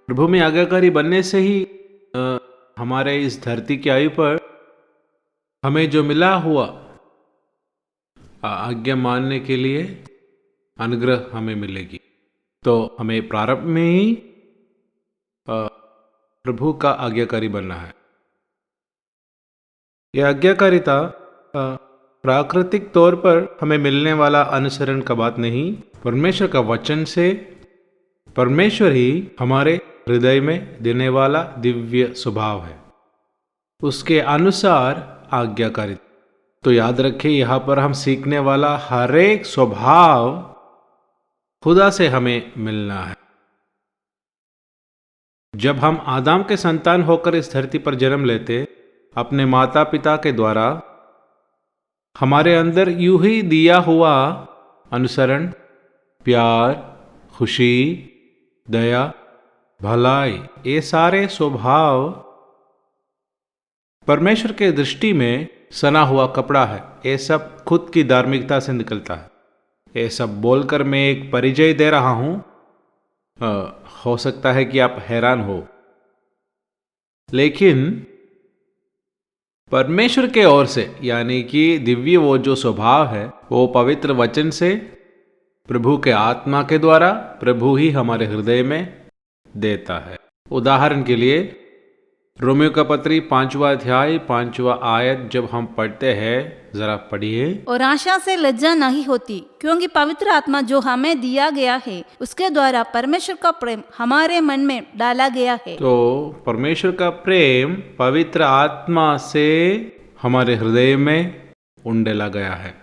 प्रभु में आज्ञाकारी बनने से ही हमारे इस धरती की आयु पर हमें जो मिला हुआ आज्ञा मानने के लिए अनुग्रह हमें मिलेगी। तो हमें प्रारंभ में ही प्रभु का आज्ञाकारी बनना है। यह आज्ञाकारिता प्राकृतिक तौर पर हमें मिलने वाला अनुसरण का बात नहीं, परमेश्वर का वचन से परमेश्वर ही हमारे हृदय में देने वाला दिव्य स्वभाव है, उसके अनुसार आज्ञाकारिता। तो याद रखें, यहाँ पर हम सीखने वाला हर एक स्वभाव खुदा से हमें मिलना है। जब हम आदम के संतान होकर इस धरती पर जन्म लेते, अपने माता पिता के द्वारा हमारे अंदर यूं ही दिया हुआ अनुसरण, प्यार, खुशी, दया, भलाई, ये सारे स्वभाव परमेश्वर के दृष्टि में सना हुआ कपड़ा है। ये सब खुद की धार्मिकता से निकलता है। ये सब बोलकर मैं एक परिचय दे रहा हूं, हो सकता है कि आप हैरान हो, लेकिन परमेश्वर के ओर से यानी कि दिव्य वो जो स्वभाव है वो पवित्र वचन से प्रभु के आत्मा के द्वारा प्रभु ही हमारे हृदय में देता है। उदाहरण के लिए रोमियो का पत्री 5वां अध्याय 5वां आयत जब हम पढ़ते हैं, जरा पढ़िए। और आशा से लज्जा नहीं होती, क्योंकि पवित्र आत्मा जो हमें दिया गया है उसके द्वारा परमेश्वर का प्रेम हमारे मन में डाला गया है। तो परमेश्वर का प्रेम पवित्र आत्मा से हमारे हृदय में उंडेला गया है।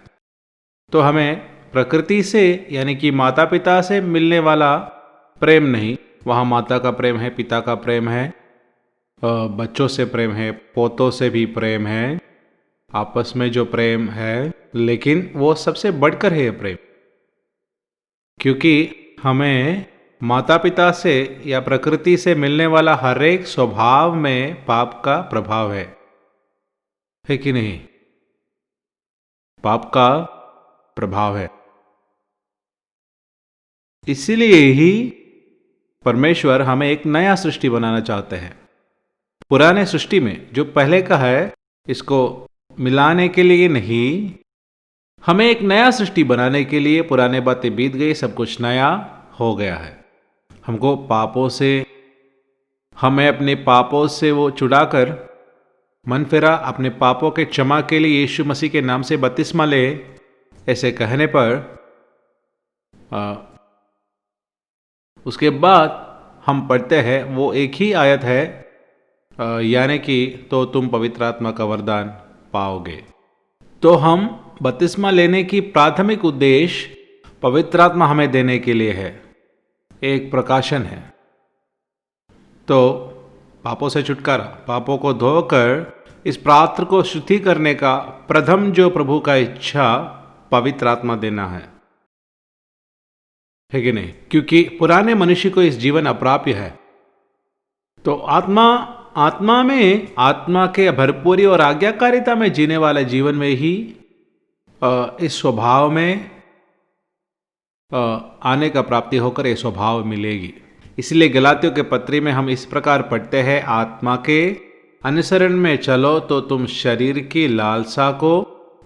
तो हमें प्रकृति से यानी कि माता पिता से मिलने वाला प्रेम नहीं, वहाँ माता का प्रेम है, पिता का प्रेम है, बच्चों से प्रेम है, पोतों से भी प्रेम है, आपस में जो प्रेम है, लेकिन वो सबसे बढ़कर है प्रेम, क्योंकि हमें माता पिता से या प्रकृति से मिलने वाला हर एक स्वभाव में पाप का प्रभाव है कि नहीं? पाप का प्रभाव है। इसीलिए ही परमेश्वर हमें एक नया सृष्टि बनाना चाहते हैं। पुराने सृष्टि में जो पहले का है इसको मिलाने के लिए नहीं, हमें एक नया सृष्टि बनाने के लिए पुराने बातें बीत गई, सब कुछ नया हो गया है। हमको पापों से, हमें अपने पापों से वो छुड़ाकर मन फिरा, अपने पापों के क्षमा के लिए यीशु मसीह के नाम से बपतिस्मा ले, ऐसे कहने पर उसके बाद हम पढ़ते हैं वो एक ही आयत है, यानी कि तो तुम पवित्र आत्मा का वरदान पाओगे। तो हम बपतिस्मा लेने की प्राथमिक उद्देश्य पवित्र आत्मा हमें देने के लिए है, एक प्रकाशन है। तो पापों से छुटकारा, पापों को धोकर इस पात्र को शुद्धि करने का प्रथम जो प्रभु का इच्छा पवित्र आत्मा देना है कि नहीं? क्योंकि पुराने मनुष्य को इस जीवन अप्राप्य है। तो आत्मा में, आत्मा के भरपूरी और आज्ञाकारिता में जीने वाले जीवन में ही इस स्वभाव में आने का प्राप्ति होकर यह स्वभाव मिलेगी। इसलिए गलातियों के पत्री में हम इस प्रकार पढ़ते हैं, आत्मा के अनुसरण में चलो तो तुम शरीर की लालसा को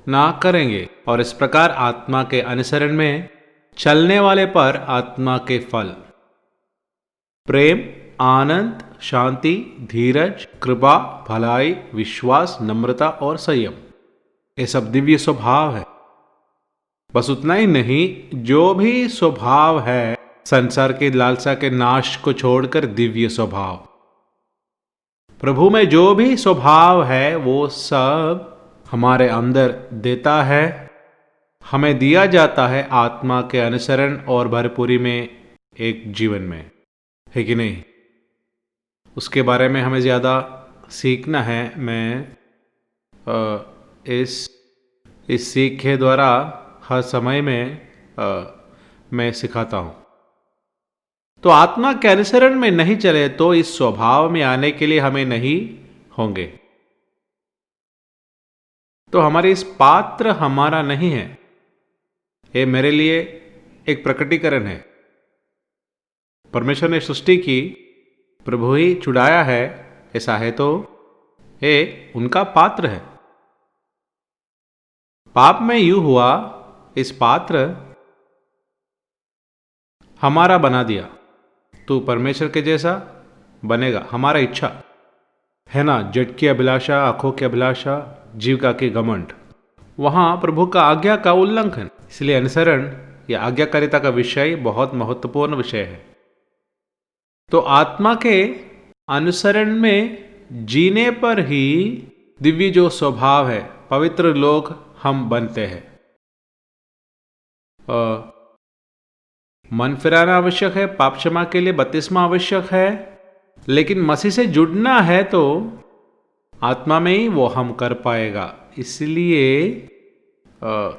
ना करेंगे। और इस प्रकार आत्मा के अनुसरण में चलने वाले पर आत्मा के फल प्रेम, आनंद, शांति, धीरज, कृपा, भलाई, विश्वास, नम्रता और संयम, ये सब दिव्य स्वभाव है। बस उतना ही नहीं, जो भी स्वभाव है संसार की लालसा के नाश को छोड़कर दिव्य स्वभाव, प्रभु में जो भी स्वभाव है वो सब हमारे अंदर देता है, हमें दिया जाता है आत्मा के अनुसरण और भरपूरी में एक जीवन में, है कि नहीं? उसके बारे में हमें ज़्यादा सीखना है। मैं इस सीख के द्वारा हर समय में मैं सिखाता हूँ। तो आत्मा के अनुसरण में नहीं चले तो इस स्वभाव में आने के लिए हमें नहीं होंगे। तो हमारे इस पात्र हमारा नहीं है, ये मेरे लिए एक प्रकटीकरण है। परमेश्वर ने सृष्टि की प्रभु ही छुड़ाया है, ऐसा है तो ये उनका पात्र है। पाप में यूं हुआ, इस पात्र हमारा बना दिया। तू परमेश्वर के जैसा बनेगा, हमारा इच्छा है ना, जट की अभिलाषा, आंखों की अभिलाषा, जीविका की घमंड, वहां प्रभु का आज्ञा का उल्लंघन। इसलिए अनुसरण या आज्ञाकारिता का विषय बहुत महत्वपूर्ण विषय है। तो आत्मा के अनुसरण में जीने पर ही दिव्य जो स्वभाव है, पवित्र लोग हम बनते हैं। मन फिराना आवश्यक है, पाप क्षमा के लिए बपतिस्मा आवश्यक है, लेकिन मसीह से जुड़ना है तो आत्मा में ही वो हम कर पाएगा। इसलिए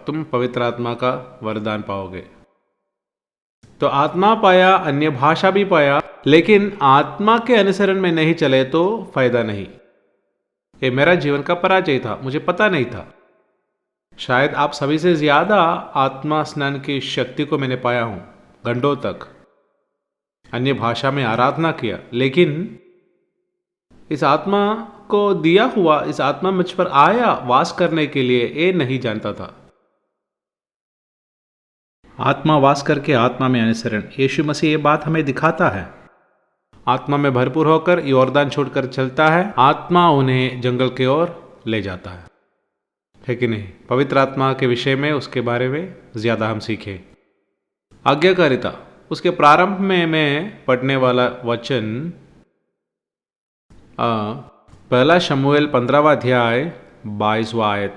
तुम पवित्र आत्मा का वरदान पाओगे। तो आत्मा पाया, अन्य भाषा भी पाया, लेकिन आत्मा के अनुसरण में नहीं चले तो फायदा नहीं। ये मेरा जीवन का पराजय था, मुझे पता नहीं था। शायद आप सभी से ज्यादा आत्मा स्नान की शक्ति को मैंने पाया हूं, घंटों तक अन्य भाषा में आराधना किया, लेकिन इस आत्मा को दिया हुआ, इस आत्मा मुझ पर आया वास करने के लिए, ये नहीं जानता था। आत्मा वास करके आत्मा में अनुसरण, यीशु मसीह ये बात हमें दिखाता है। आत्मा में भरपूर होकर यॉर्दान छोड़कर चलता है, आत्मा उन्हें जंगल की ओर ले जाता है कि नहीं? पवित्र आत्मा के विषय में, उसके बारे में ज्यादा हम सीखें। आज्ञाकारिता, उसके प्रारंभ में मैं पढ़ने वाला वचन पहला शमूएल 15वां अध्याय 22वां आयत।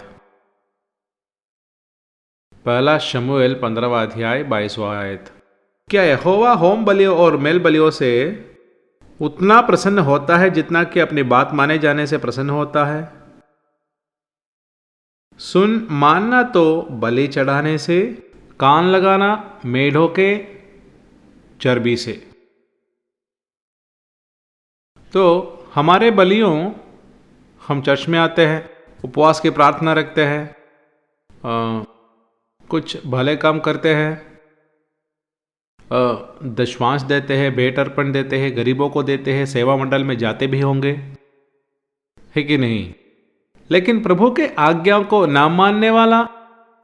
पहला शमूएल 15वां अध्याय 22वां आयत। क्या यहोवा होम बलियों और मेल बलियों से उतना प्रसन्न होता है जितना कि अपनी बात माने जाने से प्रसन्न होता है? सुन मानना तो बलि चढ़ाने से, कान लगाना मेढ़ों के चर्बी से। तो हमारे बलियों, हम चर्च में आते हैं, उपवास की प्रार्थना रखते हैं, कुछ भले काम करते हैं, दशमांश देते हैं, भेंट अर्पण देते हैं, गरीबों को देते हैं, सेवा मंडल में जाते भी होंगे, है कि नहीं? लेकिन प्रभु के आज्ञाओं को ना मानने वाला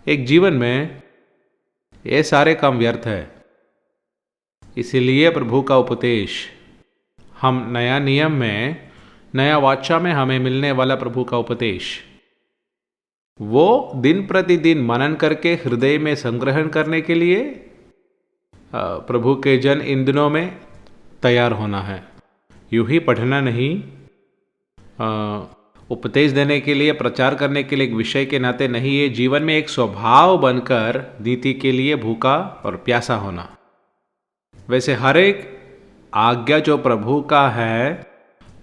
एक जीवन में ये सारे काम व्यर्थ है। इसीलिए प्रभु का उपदेश, हम नया नियम में, नया वाचा में हमें मिलने वाला प्रभु का उपदेश, वो दिन प्रतिदिन मनन करके हृदय में संग्रहण करने के लिए प्रभु के जन इन दिनों में तैयार होना है। यूं ही पढ़ना नहीं, उपदेश देने के लिए, प्रचार करने के लिए एक विषय के नाते नहीं, ये जीवन में एक स्वभाव बनकर नीति के लिए भूखा और प्यासा होना। वैसे हर एक आज्ञा जो प्रभु का है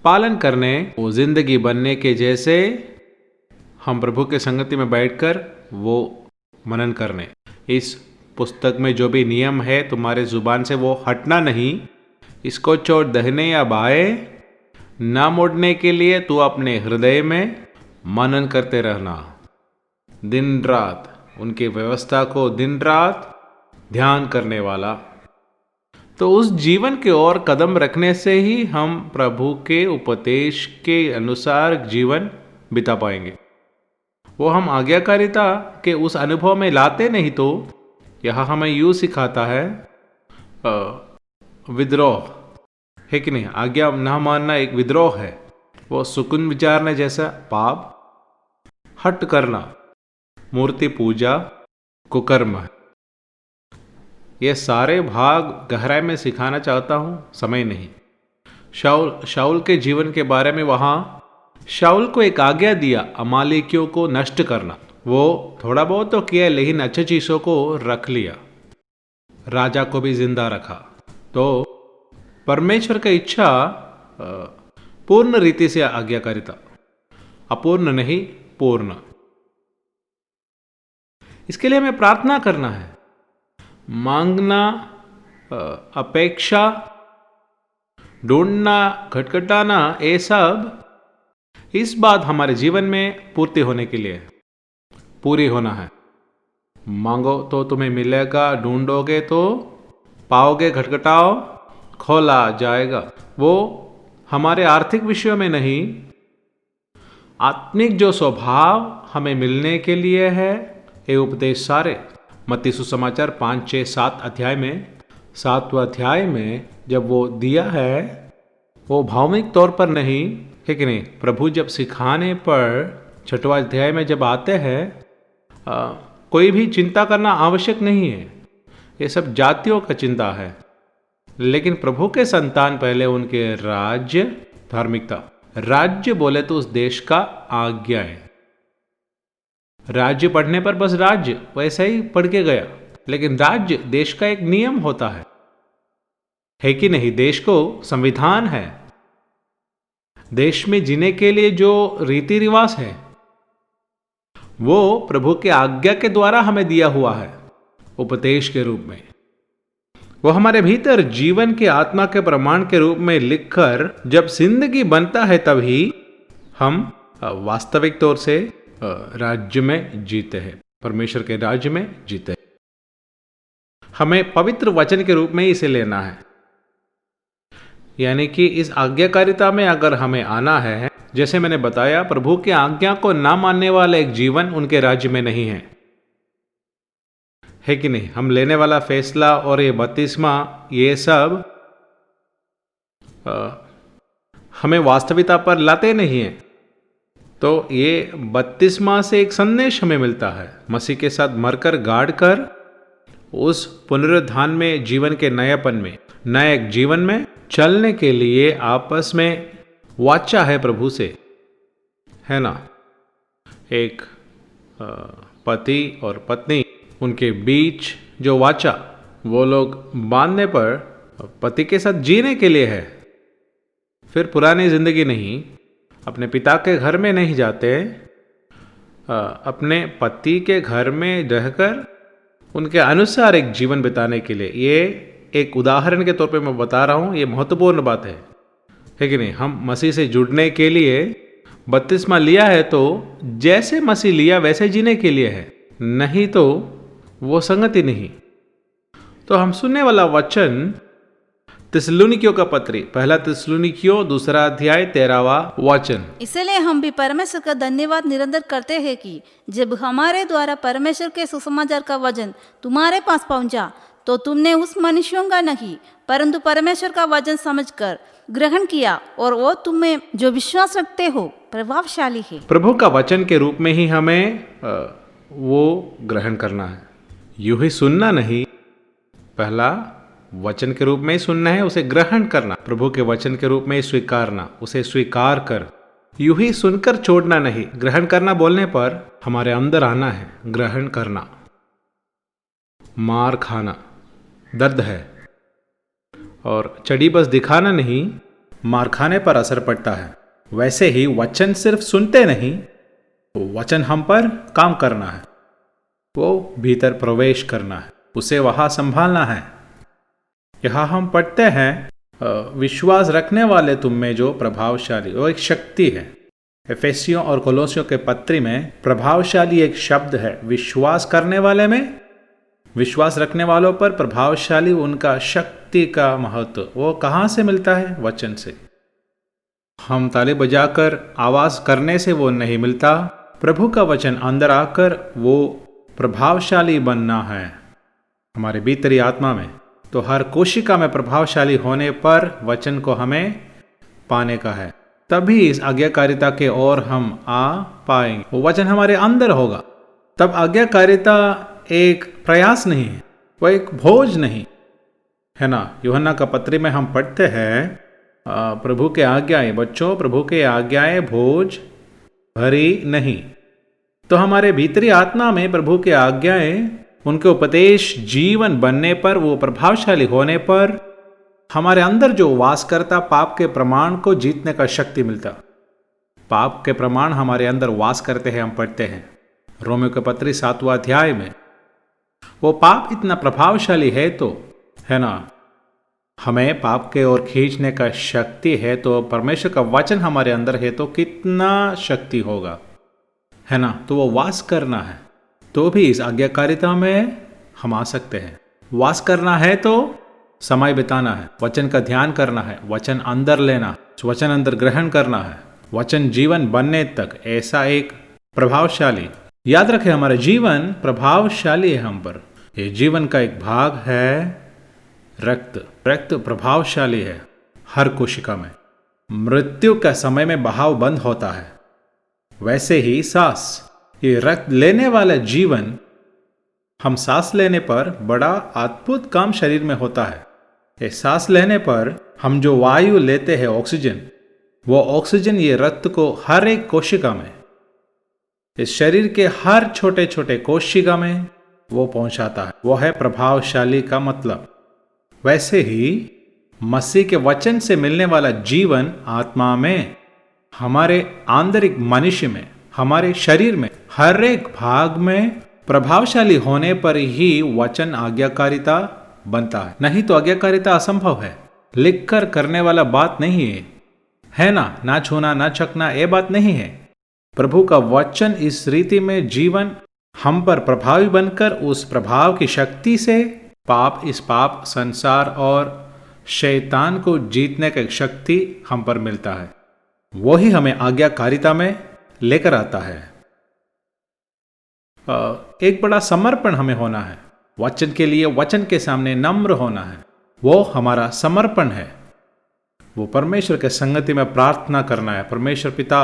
पालन करने, वो जिंदगी बनने के जैसे हम प्रभु के संगति में बैठकर वो मनन करने। इस पुस्तक में जो भी नियम है तुम्हारे जुबान से वो हटना नहीं, इसको छोड़ दहने या बाएं ना मोड़ने के लिए तू अपने हृदय में मनन करते रहना, दिन रात उनकी व्यवस्था को दिन रात ध्यान करने वाला। तो उस जीवन की ओर कदम रखने से ही हम प्रभु के उपदेश के अनुसार जीवन बिता पाएंगे। वो हम आज्ञाकारिता के उस अनुभव में लाते नहीं तो यह हमें यूं सिखाता है विद्रोह, है कि नहीं? आज्ञा ना मानना एक विद्रोह है। वो सुकुन विचारने जैसा पाप, हट करना, मूर्ति पूजा, कुकर्म है। ये सारे भाग गहराई में सिखाना चाहता हूँ, समय नहीं। शाऊल के जीवन के बारे में, वहाँ शाऊल को एक आज्ञा दिया अमालेकियों को नष्ट करना। वो थोड़ा बहुत तो किया, लेकिन अच्छी चीज़ों को रख लिया, राजा को भी जिंदा रखा। तो परमेश्वर का इच्छा पूर्ण रीति से आज्ञाकारिता, अपूर्ण नहीं, पूर्ण। इसके लिए हमें प्रार्थना करना है, मांगना, अपेक्षा, ढूंढना, खटखटाना, ये सब इस बात हमारे जीवन में पूर्ति होने के लिए पूरी होना है। मांगो तो तुम्हें मिलेगा, ढूंढोगे तो पाओगे, खटखटाओ खोला जाएगा। वो हमारे आर्थिक विषयों में नहीं, आत्मिक जो स्वभाव हमें मिलने के लिए है, ये उपदेश सारे मत्ती सुसमाचार 5, 6, 7 अध्याय में, 7वां अध्याय में जब वो दिया है, वो भावनिक तौर पर नहीं है कि नहीं। प्रभु जब सिखाने पर 6वां अध्याय में जब आते हैं, कोई भी चिंता करना आवश्यक नहीं है, ये सब जातियों का चिंता है। लेकिन प्रभु के संतान पहले उनके राज्य, धार्मिकता, राज्य बोले तो उस देश का आज्ञा है। राज्य पढ़ने पर बस राज्य वैसे ही पढ़ के गया, लेकिन राज्य देश का एक नियम होता है कि नहीं। देश को संविधान है, देश में जीने के लिए जो रीति रिवाज है वो प्रभु के आज्ञा के द्वारा हमें दिया हुआ है, उपदेश के रूप में। वो हमारे भीतर जीवन के आत्मा के प्रमाण के रूप में लिखकर जब जिंदगी बनता है, तभी हम वास्तविक तौर से राज्य में जीते हैं, परमेश्वर के राज्य में जीते हैं। हमें पवित्र वचन के रूप में इसे लेना है, यानी कि इस आज्ञाकारिता में अगर हमें आना है, जैसे मैंने बताया, प्रभु की आज्ञा को ना मानने वाला एक जीवन उनके राज्य में नहीं है कि नहीं। हम लेने वाला फैसला और ये बपतिस्मा, ये सब हमें वास्तविकता पर लाते नहीं हैं। तो ये बपतिस्मा से एक संदेश हमें मिलता है, मसीह के साथ मरकर गाड़ कर उस पुनरुत्थान में, जीवन के नएपन में, नए जीवन में चलने के लिए आपस में वाचा है प्रभु से, है ना। एक पति और पत्नी, उनके बीच जो वाचा वो लोग बांधने पर पति के साथ जीने के लिए है। फिर पुरानी जिंदगी नहीं, अपने पिता के घर में नहीं जाते, अपने पति के घर में रहकर उनके अनुसार एक जीवन बिताने के लिए। ये एक उदाहरण के तौर पे मैं बता रहा हूँ, ये महत्वपूर्ण बात है कि नहीं। हम मसीह से जुड़ने के लिए बपतिस्मा लिया है तो जैसे मसीह लिया वैसे जीने के लिए है, नहीं तो वो संगति नहीं। तो हम सुनने वाला वचन थिस्सलुनीकियों का पत्री, पहला थिस्सलुनीकियों 2 अध्याय 13वां वचन। इसलिए हम भी परमेश्वर का धन्यवाद निरंतर करते हैं कि जब हमारे द्वारा परमेश्वर के सुसमाचार का वचन तुम्हारे पास पहुंचा, तो तुमने उस मनुष्यों का नहीं परंतु परमेश्वर का वचन समझकर ग्रहण किया, और वो तुम्हें जो विश्वास रखते हो प्रभावशाली है। प्रभु का वचन के रूप में ही हमें वो ग्रहण करना है, यूं ही सुनना नहीं। पहला वचन के रूप में ही सुनना है, उसे ग्रहण करना, प्रभु के वचन के रूप में ही स्वीकारना, उसे स्वीकार कर यूं ही सुनकर छोड़ना नहीं। ग्रहण करना बोलने पर हमारे अंदर आना है, ग्रहण करना। मार खाना दर्द है, और चढ़ी बस दिखाना नहीं, मार खाने पर असर पड़ता है। वैसे ही वचन सिर्फ सुनते नहीं, वचन हम पर काम करना है, वो भीतर प्रवेश करना है, उसे वहाँ संभालना है। यहाँ हम पढ़ते हैं, विश्वास रखने वाले तुम में जो प्रभावशाली, वो एक शक्ति है। एफेसियों और कोलोसियों के पत्री में प्रभावशाली एक शब्द है। विश्वास करने वाले में, विश्वास रखने वालों पर प्रभावशाली, उनका शक्ति का महत्व वो कहाँ से मिलता है? वचन से। हम ताली बजाकर आवाज करने से वो नहीं मिलता, प्रभु का वचन अंदर आकर वो प्रभावशाली बनना है हमारे भीतरी आत्मा में। तो हर कोशिका में प्रभावशाली होने पर वचन को हमें पाने का है, तभी इस आज्ञाकारिता के ओर हम आ पाएंगे। वो वचन हमारे अंदर होगा, तब आज्ञाकारिता एक प्रयास नहीं है, वह एक भोज नहीं है ना। यूहन्ना का पत्री में हम पढ़ते हैं, प्रभु के आज्ञाएं, बच्चों प्रभु के आज्ञाएं भोज भरी नहीं। तो हमारे भीतरी आत्मा में प्रभु के आज्ञाएं, उनके उपदेश जीवन बनने पर, वो प्रभावशाली होने पर हमारे अंदर जो वास करता, पाप के प्रमाण को जीतने का शक्ति मिलता। पाप के प्रमाण हमारे अंदर वास करते हैं, हम पढ़ते हैं रोमियो के पत्री 7वां अध्याय में। वो पाप इतना प्रभावशाली है तो, है ना, हमें पाप के ओर खींचने का शक्ति है, तो परमेश्वर का वचन हमारे अंदर है तो कितना शक्ति होगा, है ना। तो वो वास करना है, तो भी इस आज्ञाकारिता में हम आ सकते हैं। वास करना है तो समय बिताना है, वचन का ध्यान करना है, वचन अंदर लेना, उस वचन अंदर ग्रहण करना है, वचन जीवन बनने तक। ऐसा एक प्रभावशाली, याद रखें हमारा जीवन प्रभावशाली है हम पर। ये जीवन का एक भाग है रक्त। रक्त प्रभावशाली है हर कोशिका में। मृत्यु का समय में बहाव बंद होता है, वैसे ही सांस, ये रक्त लेने वाला जीवन, हम सांस लेने पर बड़ा अद्भुत काम शरीर में होता है। ये सांस लेने पर हम जो वायु लेते हैं ऑक्सीजन, वो ऑक्सीजन ये रक्त को हर एक कोशिका में, इस शरीर के हर छोटे छोटे कोशिका में वो पहुंचाता है। वो है प्रभावशाली का मतलब। वैसे ही मसीह के वचन से मिलने वाला जीवन आत्मा में, हमारे आंतरिक मनुष्य में, हमारे शरीर में, हर एक भाग में प्रभावशाली होने पर ही वचन आज्ञाकारिता बनता है। नहीं तो आज्ञाकारिता असंभव है, लिखकर करने वाला बात नहीं है ना छूना ना चखना, ये बात नहीं है। प्रभु का वचन इस रीति में जीवन हम पर प्रभावी बनकर उस प्रभाव की शक्ति से इस पाप संसार और शैतान को जीतने का एक शक्ति हम पर मिलता है। वो ही हमें आज्ञाकारिता में लेकर आता है। एक बड़ा समर्पण हमें होना है वचन के लिए, वचन के सामने नम्र होना है। वो हमारा समर्पण है। वो परमेश्वर के संगति में प्रार्थना करना है, परमेश्वर पिता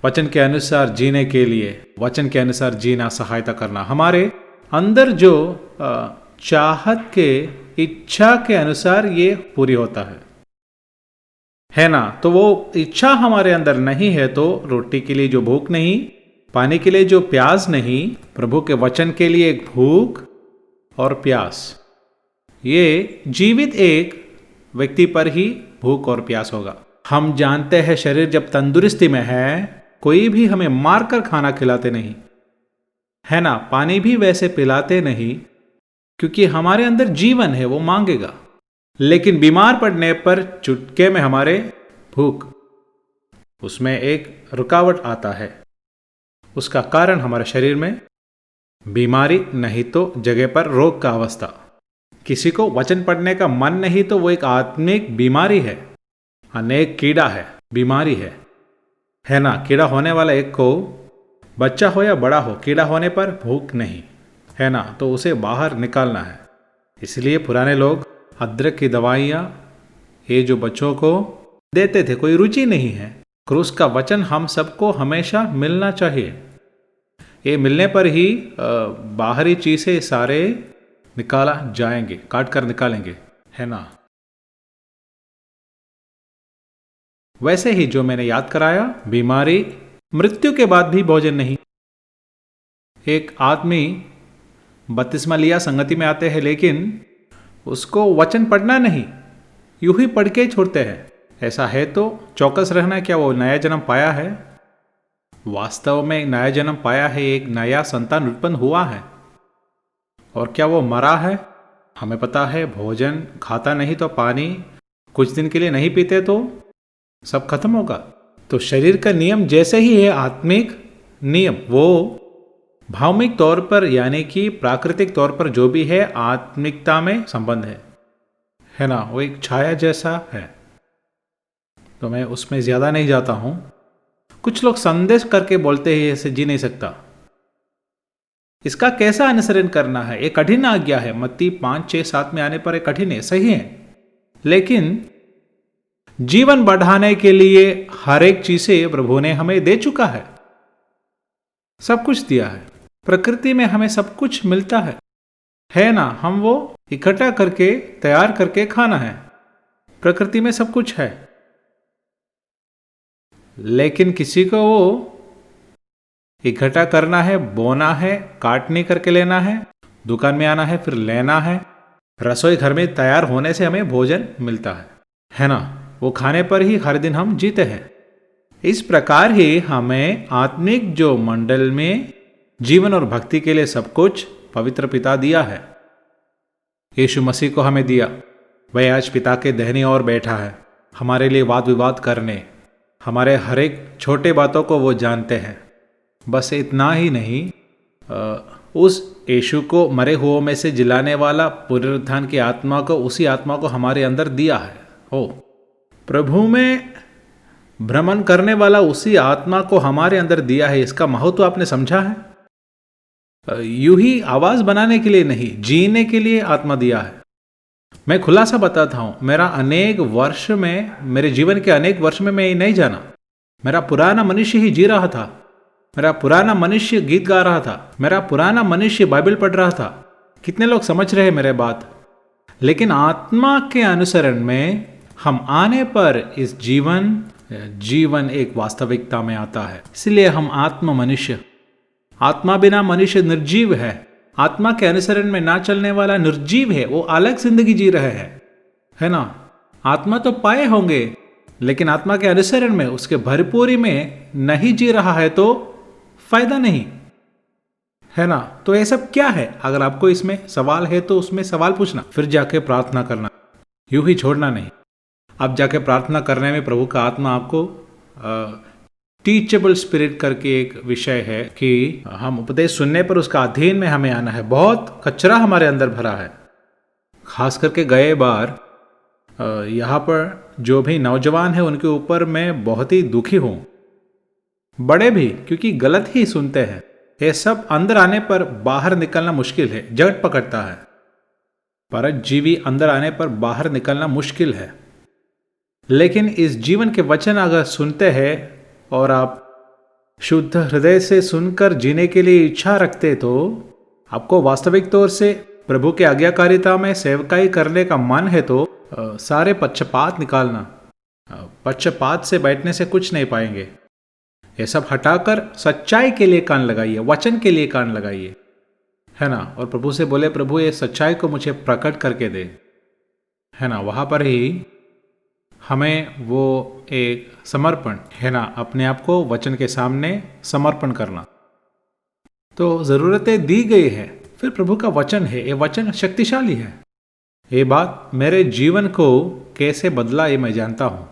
वचन के अनुसार जीने के लिए, वचन के अनुसार जीना सहायता करना। हमारे अंदर जो चाहत के, इच्छा के अनुसार ये पूरी होता है ना। तो वो इच्छा हमारे अंदर नहीं है तो रोटी के लिए जो भूख नहीं, पानी के लिए जो प्यास नहीं, प्रभु के वचन के लिए एक भूख और प्यास, ये जीवित एक व्यक्ति पर ही भूख और प्यास होगा। हम जानते हैं शरीर जब तंदुरुस्ती में है, कोई भी हमें मारकर खाना खिलाते नहीं, है ना, पानी भी वैसे पिलाते नहीं, क्योंकि हमारे अंदर जीवन है, वो मांगेगा। लेकिन बीमार पड़ने पर चुटके में हमारे भूख, उसमें एक रुकावट आता है। उसका कारण हमारे शरीर में बीमारी, नहीं तो जगह पर रोग का अवस्था। किसी को वचन पढ़ने का मन नहीं तो वो एक आत्मिक बीमारी है, अनेक कीड़ा है, बीमारी है ना। कीड़ा होने वाला एक को, बच्चा हो या बड़ा हो, कीड़ा होने पर भूख नहीं, है ना, तो उसे बाहर निकालना है। इसलिए पुराने लोग अदरक की दवाइयाँ ये जो बच्चों को देते थे, कोई रुचि नहीं है। क्रूस का वचन हम सबको हमेशा मिलना चाहिए। ये मिलने पर ही बाहरी चीज़ें सारे निकाला जाएंगे, काट कर निकालेंगे, है ना। वैसे ही जो मैंने याद कराया, बीमारी, मृत्यु के बाद भी भोजन नहीं। एक आदमी बपतिस्मा लिया, संगति में आते हैं, लेकिन उसको वचन पढ़ना नहीं, यूं ही पढ़ के छोड़ते हैं। ऐसा है तो चौकस रहना, क्या वो नया जन्म पाया है? वास्तव में नया जन्म पाया है, एक नया संतान उत्पन्न हुआ है। और क्या वो मरा है? हमें पता है भोजन खाता नहीं तो पानी कुछ दिन के लिए नहीं पीते तो सब खत्म होगा। तो शरीर का नियम जैसे ही है आत्मिक नियम, वो भावनिक तौर पर यानी कि प्राकृतिक तौर पर जो भी है आत्मिकता में संबंध है ना, वो एक छाया जैसा है। तो मैं उसमें ज़्यादा नहीं जाता हूँ। कुछ लोग संदेश करके बोलते हैं ऐसे जी नहीं सकता। इसका कैसा अनुसरण करना है? एक कठिन आज्ञा है, मत्ती 5, 6, 7 में आने पर एक कठिन है, सही है, लेकिन जीवन बढ़ाने के लिए हर एक चीज़ें प्रभु ने हमें दे चुका है, सब कुछ दिया है। प्रकृति में हमें सब कुछ मिलता है ना, हम वो इकट्ठा करके तैयार करके खाना है। प्रकृति में सब कुछ है, लेकिन किसी को वो इकट्ठा करना है, बोना है, काटने करके लेना है, दुकान में आना है, फिर लेना है। रसोई घर में तैयार होने से हमें भोजन मिलता है ना, वो खाने पर ही हर दिन हम जीते हैं। इस प्रकार ही हमें आत्मिक जो मंडल में जीवन और भक्ति के लिए सब कुछ पवित्र पिता दिया है, यीशु मसीह को हमें दिया। वह आज पिता के दाहिनी ओर बैठा है, हमारे लिए वाद विवाद करने, हमारे हर एक छोटे बातों को वो जानते हैं। बस इतना ही नहीं, उस यीशु को मरे हुओं में से जिलाने वाला पुनरुत्थान की आत्मा को, उसी आत्मा को हमारे अंदर दिया है। प्रभु में भ्रमण करने वाला उसी आत्मा को हमारे अंदर दिया है, इसका महत्व आपने समझा है? यूं ही आवाज बनाने के लिए नहीं, जीने के लिए आत्मा दिया है। मैं खुलासा बताता हूं, मेरे जीवन के अनेक वर्ष में मैं ये नहीं जाना। मेरा पुराना मनुष्य ही जी रहा था, मेरा पुराना मनुष्य गीत गा रहा था, मेरा पुराना मनुष्य बाइबल पढ़ रहा था। कितने लोग समझ रहे हैं मेरे बात? लेकिन आत्मा के अनुसरण में हम आने पर इस जीवन एक वास्तविकता में आता है। इसलिए हम आत्मा बिना मनुष्य निर्जीव है। आत्मा के अनुसरण में ना चलने वाला निर्जीव है, वो अलग जिंदगी जी रहे हैं, है ना? आत्मा तो पाए होंगे, लेकिन आत्मा के अनुसरण में, उसके भरपूरी में नहीं जी रहा है तो फायदा नहीं, है ना? तो ये सब क्या है? अगर आपको इसमें सवाल है तो उसमें सवाल पूछना, फिर जाके प्रार्थना करना, यूं ही छोड़ना नहीं। अब जाके प्रार्थना करने में प्रभु का आत्मा आपको टीचेबल स्पिरिट करके एक विषय है कि हम उपदेश सुनने पर उसका अधीन में हमें आना है। बहुत कचरा हमारे अंदर भरा है। खास करके गए बार यहाँ पर जो भी नौजवान है उनके ऊपर मैं बहुत ही दुखी हूँ, बड़े भी, क्योंकि गलत ही सुनते हैं। ये सब अंदर आने पर बाहर निकलना मुश्किल है, जड़ पकड़ता है। परजीवी अंदर आने पर बाहर निकलना मुश्किल है। लेकिन इस जीवन के वचन अगर सुनते हैं और आप शुद्ध हृदय से सुनकर जीने के लिए इच्छा रखते तो आपको वास्तविक तौर से प्रभु के आज्ञाकारिता में सेवकाई करने का मन है तो सारे पक्षपात निकालना। पक्षपात से बैठने से कुछ नहीं पाएंगे। ये सब हटाकर सच्चाई के लिए कान लगाइए, वचन के लिए कान लगाइए, है ना? और प्रभु से बोले, प्रभु ये सच्चाई को मुझे प्रकट करके दे, है ना? वहां पर ही हमें वो एक समर्पण, है ना, अपने आप को वचन के सामने समर्पण करना। तो ज़रूरतें दी गई है, फिर प्रभु का वचन है, ये वचन शक्तिशाली है। ये बात मेरे जीवन को कैसे बदला ये मैं जानता हूँ,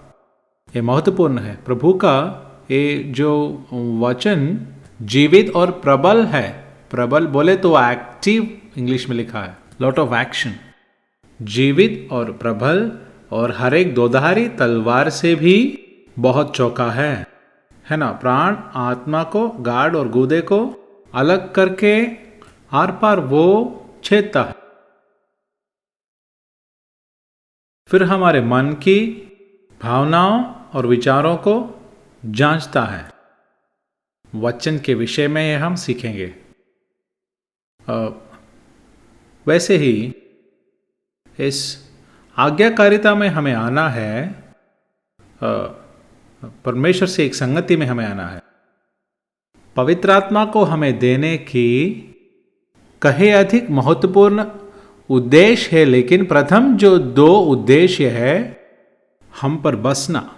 ये महत्वपूर्ण है। प्रभु का ये जो वचन जीवित और प्रबल है, प्रबल बोले तो एक्टिव इंग्लिश में लिखा है, लॉट ऑफ एक्शन। जीवित और प्रबल और हर एक दोधारी तलवार से भी बहुत चौका है ना? प्राण आत्मा को, गाढ़ और गूदे को अलग करके आर पार वो छेदता है। फिर हमारे मन की भावनाओं और विचारों को जांचता है। वचन के विषय में ये हम सीखेंगे। वैसे ही इस आज्ञाकारिता में हमें आना है, परमेश्वर से एक संगति में हमें आना है। पवित्र आत्मा को हमें देने की कहे अधिक महत्वपूर्ण उद्देश्य है, लेकिन प्रथम जो 2 उद्देश्य है, हम पर बसना,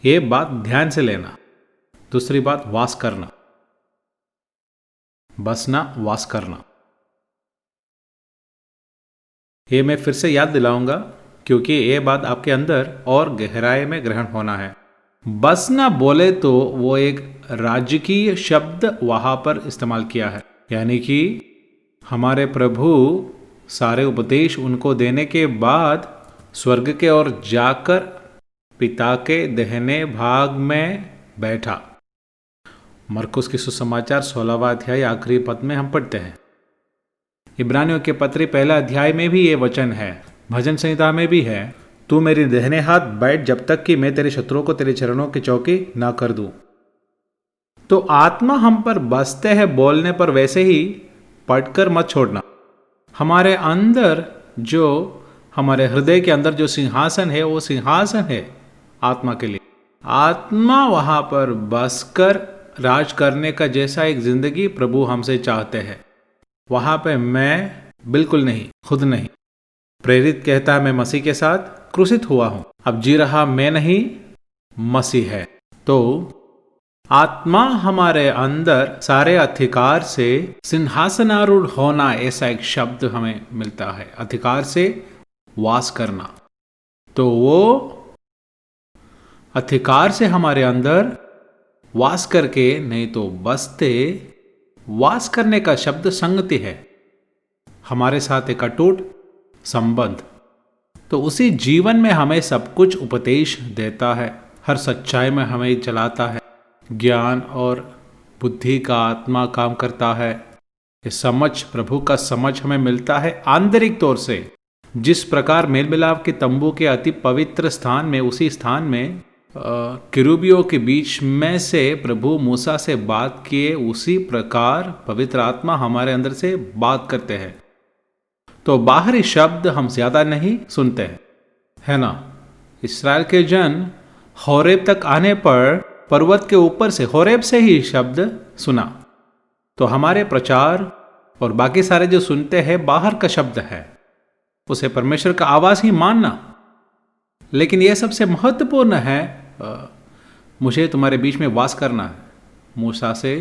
ये बात ध्यान से लेना। दूसरी बात वास करना, बसना, वास करना। ये मैं फिर से याद दिलाऊंगा क्योंकि ये बात आपके अंदर और गहराई में ग्रहण होना है। बसना बोले तो वो एक राजकीय शब्द वहां पर इस्तेमाल किया है, यानी कि हमारे प्रभु सारे उपदेश उनको देने के बाद स्वर्ग के ओर जाकर पिता के दाहिने भाग में बैठा। मरकुस की सुसमाचार 16वां अध्याय आखिरी पद में हम पढ़ते हैं। इब्रानियों के पत्री 1 अध्याय में भी ये वचन है, भजन संहिता में भी है, तू मेरी दाहिने हाथ बैठ जब तक कि मैं तेरे शत्रुओं को तेरे चरणों की चौकी ना कर दूं। तो आत्मा हम पर बसते हैं बोलने पर, वैसे ही पढ़कर मत छोड़ना। हमारे अंदर जो, हमारे हृदय के अंदर जो सिंहासन है, वो सिंहासन है आत्मा के लिए। आत्मा वहां पर बसकर राज करने का जैसा एक जिंदगी प्रभु हमसे चाहते हैं। वहां पे मैं बिल्कुल नहीं, खुद नहीं। प्रेरित कहता है मैं मसीह के साथ क्रूसित हुआ हूं, अब जी रहा मैं नहीं, मसीह है। तो आत्मा हमारे अंदर सारे अधिकार से सिंहासनारूढ़ होना, ऐसा एक शब्द हमें मिलता है, अधिकार से वास करना। तो वो अधिकार से हमारे अंदर वास करके, नहीं तो बसते, वास करने का शब्द संगति है, हमारे साथ एक अटूट संबंध। तो उसी जीवन में हमें सब कुछ उपदेश देता है, हर सच्चाई में हमें चलाता है। ज्ञान और बुद्धि का आत्मा काम करता है। ये समझ, प्रभु का समझ हमें मिलता है आंतरिक तौर से। जिस प्रकार मेल मिलाप के तंबू के अति पवित्र स्थान में, उसी स्थान में किरूबियों के बीच में से प्रभु मूसा से बात किए, उसी प्रकार पवित्र आत्मा हमारे अंदर से बात करते हैं। तो बाहरी शब्द हम ज्यादा नहीं सुनते हैं, है ना। इस्राएल के जन होरेब तक आने पर पर्वत के ऊपर से, होरेब से ही शब्द सुना। तो हमारे प्रचार और बाकी सारे जो सुनते हैं बाहर का शब्द है, उसे परमेश्वर का आवाज ही मानना। लेकिन यह सबसे महत्वपूर्ण है, मुझे तुम्हारे बीच में वास करना है। मूसा से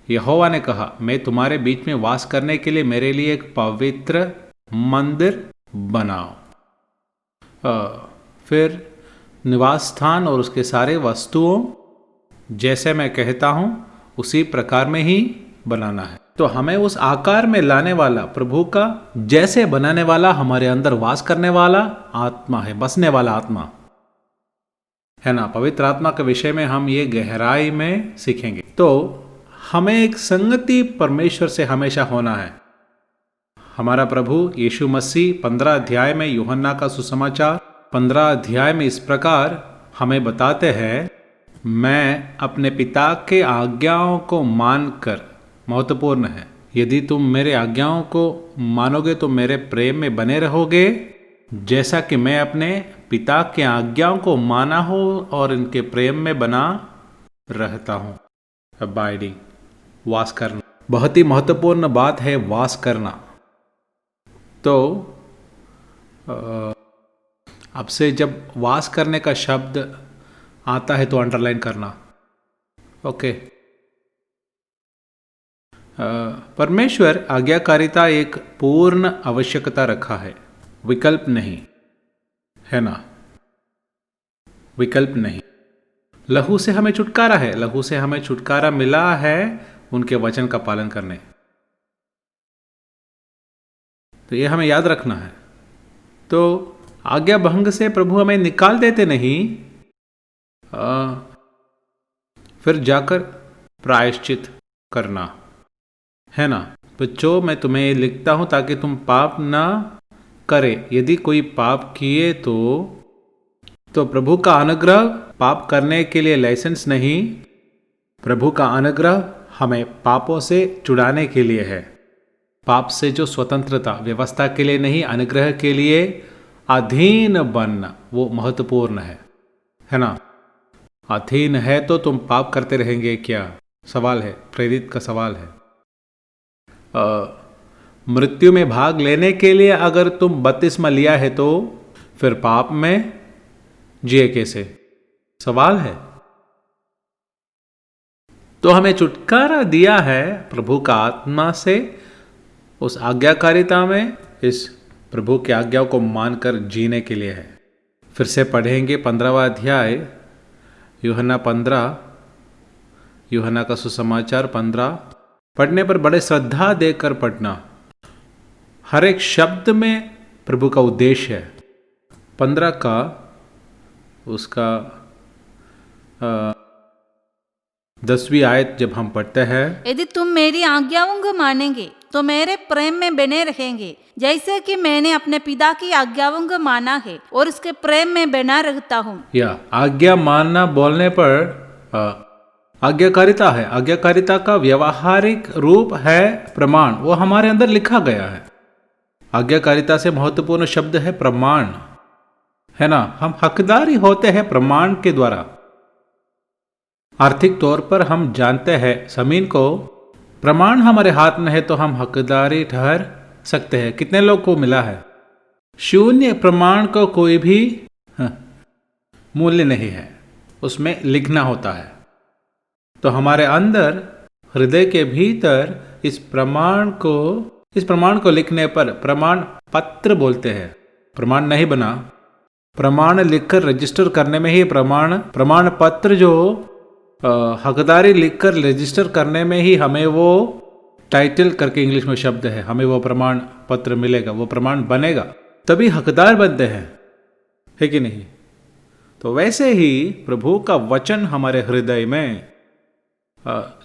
यहोवा ने कहा, मैं तुम्हारे बीच में वास करने के लिए मेरे लिए एक पवित्र मंदिर बनाओ। फिर निवास स्थान और उसके सारे वस्तुओं जैसे मैं कहता हूं उसी प्रकार में ही बनाना है। तो हमें उस आकार में लाने वाला, प्रभु का जैसे बनाने वाला, हमारे अंदर वास करने वाला आत्मा है, बसने वाला आत्मा है ना। पवित्र आत्मा के विषय में हम ये गहराई में सीखेंगे। तो हमें एक संगति परमेश्वर से हमेशा होना है। हमारा प्रभु यीशु मसीह 15 अध्याय में, यूहन्ना का सुसमाचार 15 अध्याय में इस प्रकार हमें बताते हैं, मैं अपने पिता के आज्ञाओं को मानकर, महत्वपूर्ण है, यदि तुम मेरे आज्ञाओं को मानोगे तो मेरे प्रेम में बने रहोगे, जैसा कि मैं अपने पिता के आज्ञाओं को माना हो और इनके प्रेम में बना रहता हूँ। अबाइडिंग, वास करना, बहुत ही महत्वपूर्ण बात है वास करना। तो अब से जब वास करने का शब्द आता है तो अंडरलाइन करना, ओके। परमेश्वर आज्ञाकारिता एक पूर्ण आवश्यकता रखा है, विकल्प नहीं, है ना, विकल्प नहीं। लहू से हमें छुटकारा है, लहू से हमें छुटकारा मिला है उनके वचन का पालन करने। तो ये हमें याद रखना है। तो आज्ञा भंग से प्रभु हमें निकाल देते नहीं, फिर जाकर प्रायश्चित करना, है ना। बच्चों, मैं तुम्हें लिखता हूं ताकि तुम पाप ना करे। यदि कोई पाप किए तो प्रभु का अनुग्रह पाप करने के लिए लाइसेंस नहीं, प्रभु का अनुग्रह हमें पापों से छुड़ाने के लिए है। पाप से जो स्वतंत्रता, व्यवस्था के लिए नहीं, अनुग्रह के लिए अधीन बनना, वो महत्वपूर्ण है ना। अधीन है तो तुम पाप करते रहेंगे क्या? सवाल है, प्रेरित का सवाल है। मृत्यु में भाग लेने के लिए अगर तुम बपतिस्मा लिया है तो फिर पाप में जिए कैसे? सवाल है। तो हमें छुटकारा दिया है प्रभु का आत्मा से, उस आज्ञाकारिता में, इस प्रभु की आज्ञाओं को मानकर जीने के लिए है। फिर से पढ़ेंगे 15वां अध्याय, यूहन्ना 15, यूहन्ना का सुसमाचार 15। पढ़ने पर बड़े श्रद्धा देकर पढ़ना, हर एक शब्द में प्रभु का उद्देश्य है। 15 का उसका 10वीं आयत जब हम पढ़ते हैं, यदि तुम मेरी आज्ञाओं को मानेंगे तो मेरे प्रेम में बने रहेंगे, जैसे कि मैंने अपने पिता की आज्ञाओं को माना है और उसके प्रेम में बना रहता हूँ। या आज्ञा मानना बोलने पर आज्ञाकारिता है। आज्ञाकारिता का व्यवहारिक रूप है प्रमाण, वो हमारे अंदर लिखा गया है। आज्ञाकारिता से महत्वपूर्ण शब्द है प्रमाण, है ना। हम हकदारी होते हैं प्रमाण के द्वारा। आर्थिक तौर पर हम जानते हैं जमीन को, प्रमाण हमारे हाथ में है तो हम हकदारी ठहर सकते हैं। कितने लोग को मिला है? शून्य प्रमाण को कोई भी मूल्य नहीं है, उसमें लिखना होता है। तो हमारे अंदर हृदय के भीतर इस प्रमाण को लिखने पर प्रमाण पत्र बोलते हैं। प्रमाण नहीं बना, प्रमाण लिखकर रजिस्टर करने में ही प्रमाण पत्र, जो हकदारी लिखकर रजिस्टर करने में ही हमें वो टाइटल करके इंग्लिश में शब्द है, हमें वो प्रमाण पत्र मिलेगा, वो प्रमाण बनेगा, तभी हकदार बनते हैं, है कि नहीं। तो वैसे ही प्रभु का वचन हमारे हृदय में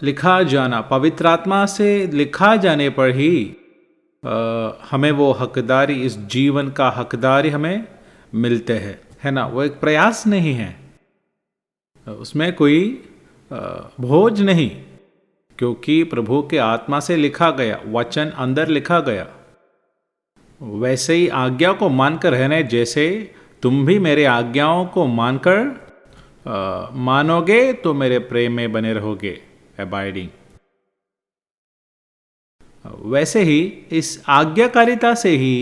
लिखा जाना, पवित्र आत्मा से लिखा जाने पर ही हमें वो हकदारी, इस जीवन का हकदारी हमें मिलते हैं, है ना। वो एक प्रयास नहीं है, उसमें कोई भोज नहीं, क्योंकि प्रभु के आत्मा से लिखा गया, वचन अंदर लिखा गया। वैसे ही आज्ञा को मानकर रहने जैसे तुम भी मेरे आज्ञाओं को मानकर मानोगे तो मेरे प्रेम में बने रहोगे, अबाइडिंग। वैसे ही इस आज्ञाकारिता से ही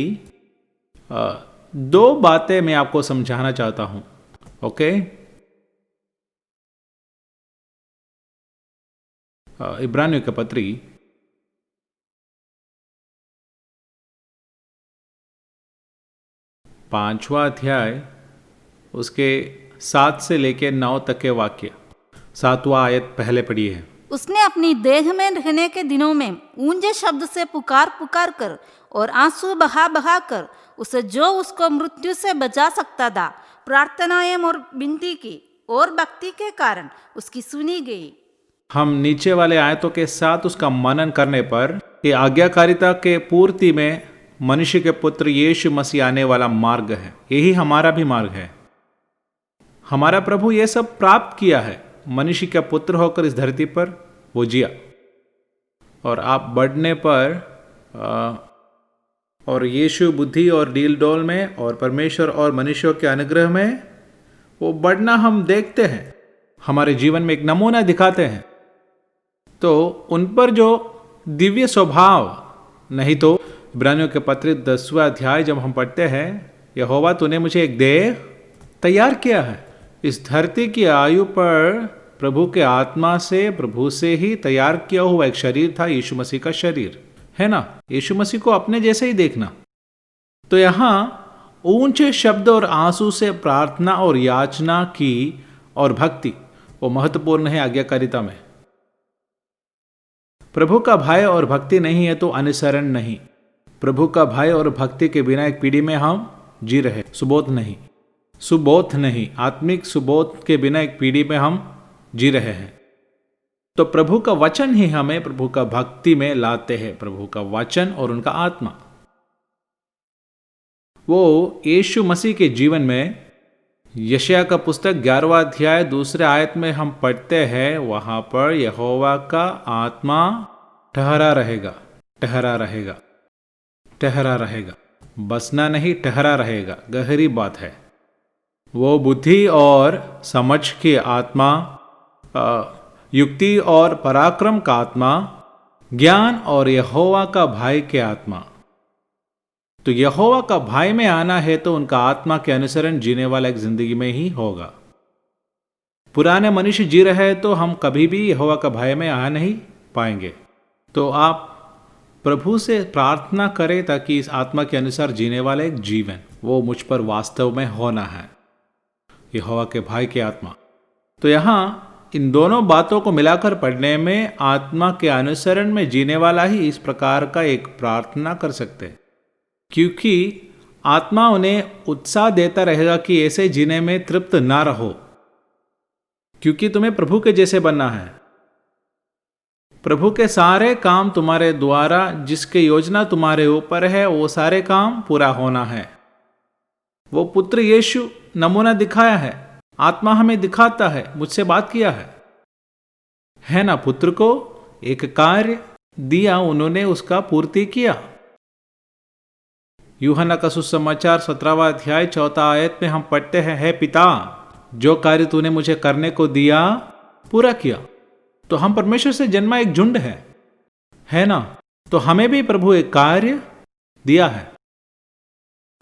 दो बातें मैं आपको समझाना चाहता हूं, ओके। इब्रानियों के पत्री 5वां अध्याय उसके 7 से लेकर 9 तक के वाक्य। 7वां आयत पहले पढ़ी है। उसने अपनी देह में रहने के दिनों में ऊंचे शब्द से पुकार पुकार कर और आंसू बहा बहा कर उसे जो उसको मृत्यु से बचा सकता था प्रार्थनाएं और विनती की, और भक्ति के कारण उसकी सुनी गई। हम नीचे वाले आयतों के साथ उसका मनन करने पर ये आज्ञाकारिता के पूर्ति में मनुष्य के पुत्र यीशु मसीह आने वाला मार्ग है। यही हमारा भी मार्ग है। हमारा प्रभु ये सब प्राप्त किया है, मनुष्य का पुत्र होकर इस धरती पर वो जिया, और आप बढ़ने पर और यीशु बुद्धि और डील डोल में और परमेश्वर और मनुष्यों के अनुग्रह में वो बढ़ना हम देखते हैं, हमारे जीवन में एक नमूना दिखाते हैं। तो उन पर जो दिव्य स्वभाव, नहीं तो इब्रानियों के पत्र 10वां अध्याय जब हम पढ़ते हैं, यहोवा तूने मुझे एक देह तैयार किया है। इस धरती की आयु पर प्रभु के आत्मा से, प्रभु से ही तैयार किया हुआ एक शरीर था, यीशु मसीह का शरीर, है ना। यीशु मसीह को अपने जैसे ही देखना। तो यहाँ ऊंचे शब्द और आंसू से प्रार्थना और याचना की और भक्ति, वो महत्वपूर्ण है आज्ञाकारिता में। प्रभु का भय और भक्ति नहीं है तो अनुसरण नहीं। प्रभु का भय और भक्ति के बिना एक पीढ़ी में हम जी रहे, सुबोध नहीं, आत्मिक सुबोध के बिना एक पीढ़ी में हम जी रहे हैं। तो प्रभु का वचन ही हमें प्रभु का भक्ति में लाते हैं, प्रभु का वचन और उनका आत्मा। वो यीशु मसीह के जीवन में यशायाह का पुस्तक 11वां अध्याय 2 आयत में हम पढ़ते हैं, वहां पर यहोवा का आत्मा ठहरा रहेगा, ठहरा रहेगा, ठहरा रहेगा, बसना नहीं, ठहरा रहेगा। गहरी बात है। वो बुद्धि और समझ की आत्मा, युक्ति और पराक्रम का आत्मा, ज्ञान और यहोवा का भय के आत्मा। तो यहोवा का भय में आना है तो उनका आत्मा के अनुसरण जीने वाला एक जिंदगी में ही होगा। पुराने मनुष्य जी रहे तो हम कभी भी यहोवा का भय में आ नहीं पाएंगे। तो आप प्रभु से प्रार्थना करें ताकि इस आत्मा के अनुसार जीने वाला एक जीवन वो मुझ पर वास्तव में होना है, यहोवा के भय की आत्मा। तो यहाँ इन दोनों बातों को मिलाकर पढ़ने में आत्मा के अनुसरण में जीने वाला ही इस प्रकार का एक प्रार्थना कर सकते हैं, क्योंकि आत्मा उन्हें उत्साह देता रहेगा कि ऐसे जीने में तृप्त ना रहो, क्योंकि तुम्हें प्रभु के जैसे बनना है। प्रभु के सारे काम तुम्हारे द्वारा, जिसके योजना तुम्हारे ऊपर है, वो सारे काम पूरा होना है। वो पुत्र यीशु नमूना दिखाया है, आत्मा हमें दिखाता है, मुझसे बात किया है ना। पुत्र को एक कार्य दिया, उन्होंने उसका पूर्ति किया। यूहन्ना का सुसमाचार 17वां अध्याय 4 आयत में हम पढ़ते हैं, हे पिता, जो कार्य तूने मुझे करने को दिया पूरा किया। तो हम परमेश्वर से जन्मा एक झुंड है ना। तो हमें भी प्रभु एक कार्य दिया है,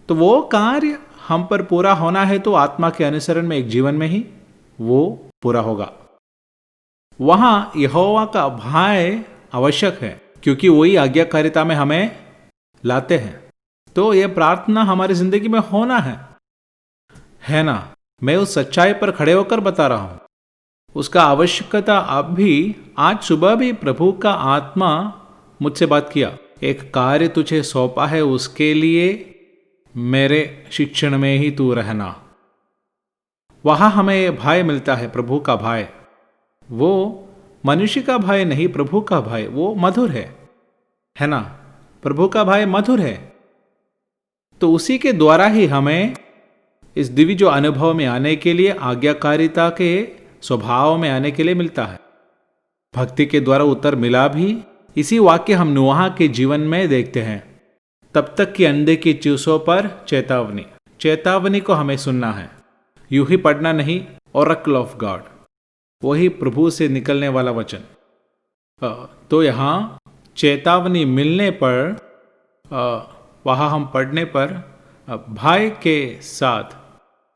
तो वो कार्य हम पर पूरा होना है तो आत्मा के अनुसरण में एक जीवन में ही वो पूरा होगा। वहां यहोवा का भय आवश्यक है, क्योंकि वही आज्ञाकारिता में हमें लाते हैं। तो यह प्रार्थना हमारी जिंदगी में होना है ना। मैं उस सच्चाई पर खड़े होकर बता रहा हूं, उसका आवश्यकता अब भी, आज सुबह भी प्रभु का आत्मा मुझसे बात किया, एक कार्य तुझे सौंपा है, उसके लिए मेरे शिक्षण में ही तू रहना, वहाँ हमें भय मिलता है, प्रभु का भय। वो मनुष्य का भय नहीं, प्रभु का भय, वो मधुर है ना। प्रभु का भय मधुर है। तो उसी के द्वारा ही हमें इस दिव्य जो अनुभव में आने के लिए, आज्ञाकारिता के स्वभाव में आने के लिए मिलता है। भक्ति के द्वारा उत्तर मिला भी। इसी वाक्य हम नूह के जीवन में देखते हैं। तब तक कि अंधे की चीसों पर चेतावनी, चेतावनी को हमें सुनना है, यूं ही पढ़ना नहीं। ओरेकल ऑफ गॉड, वही प्रभु से निकलने वाला वचन। तो यहाँ चेतावनी मिलने पर, वहाँ हम पढ़ने पर भाई के साथ,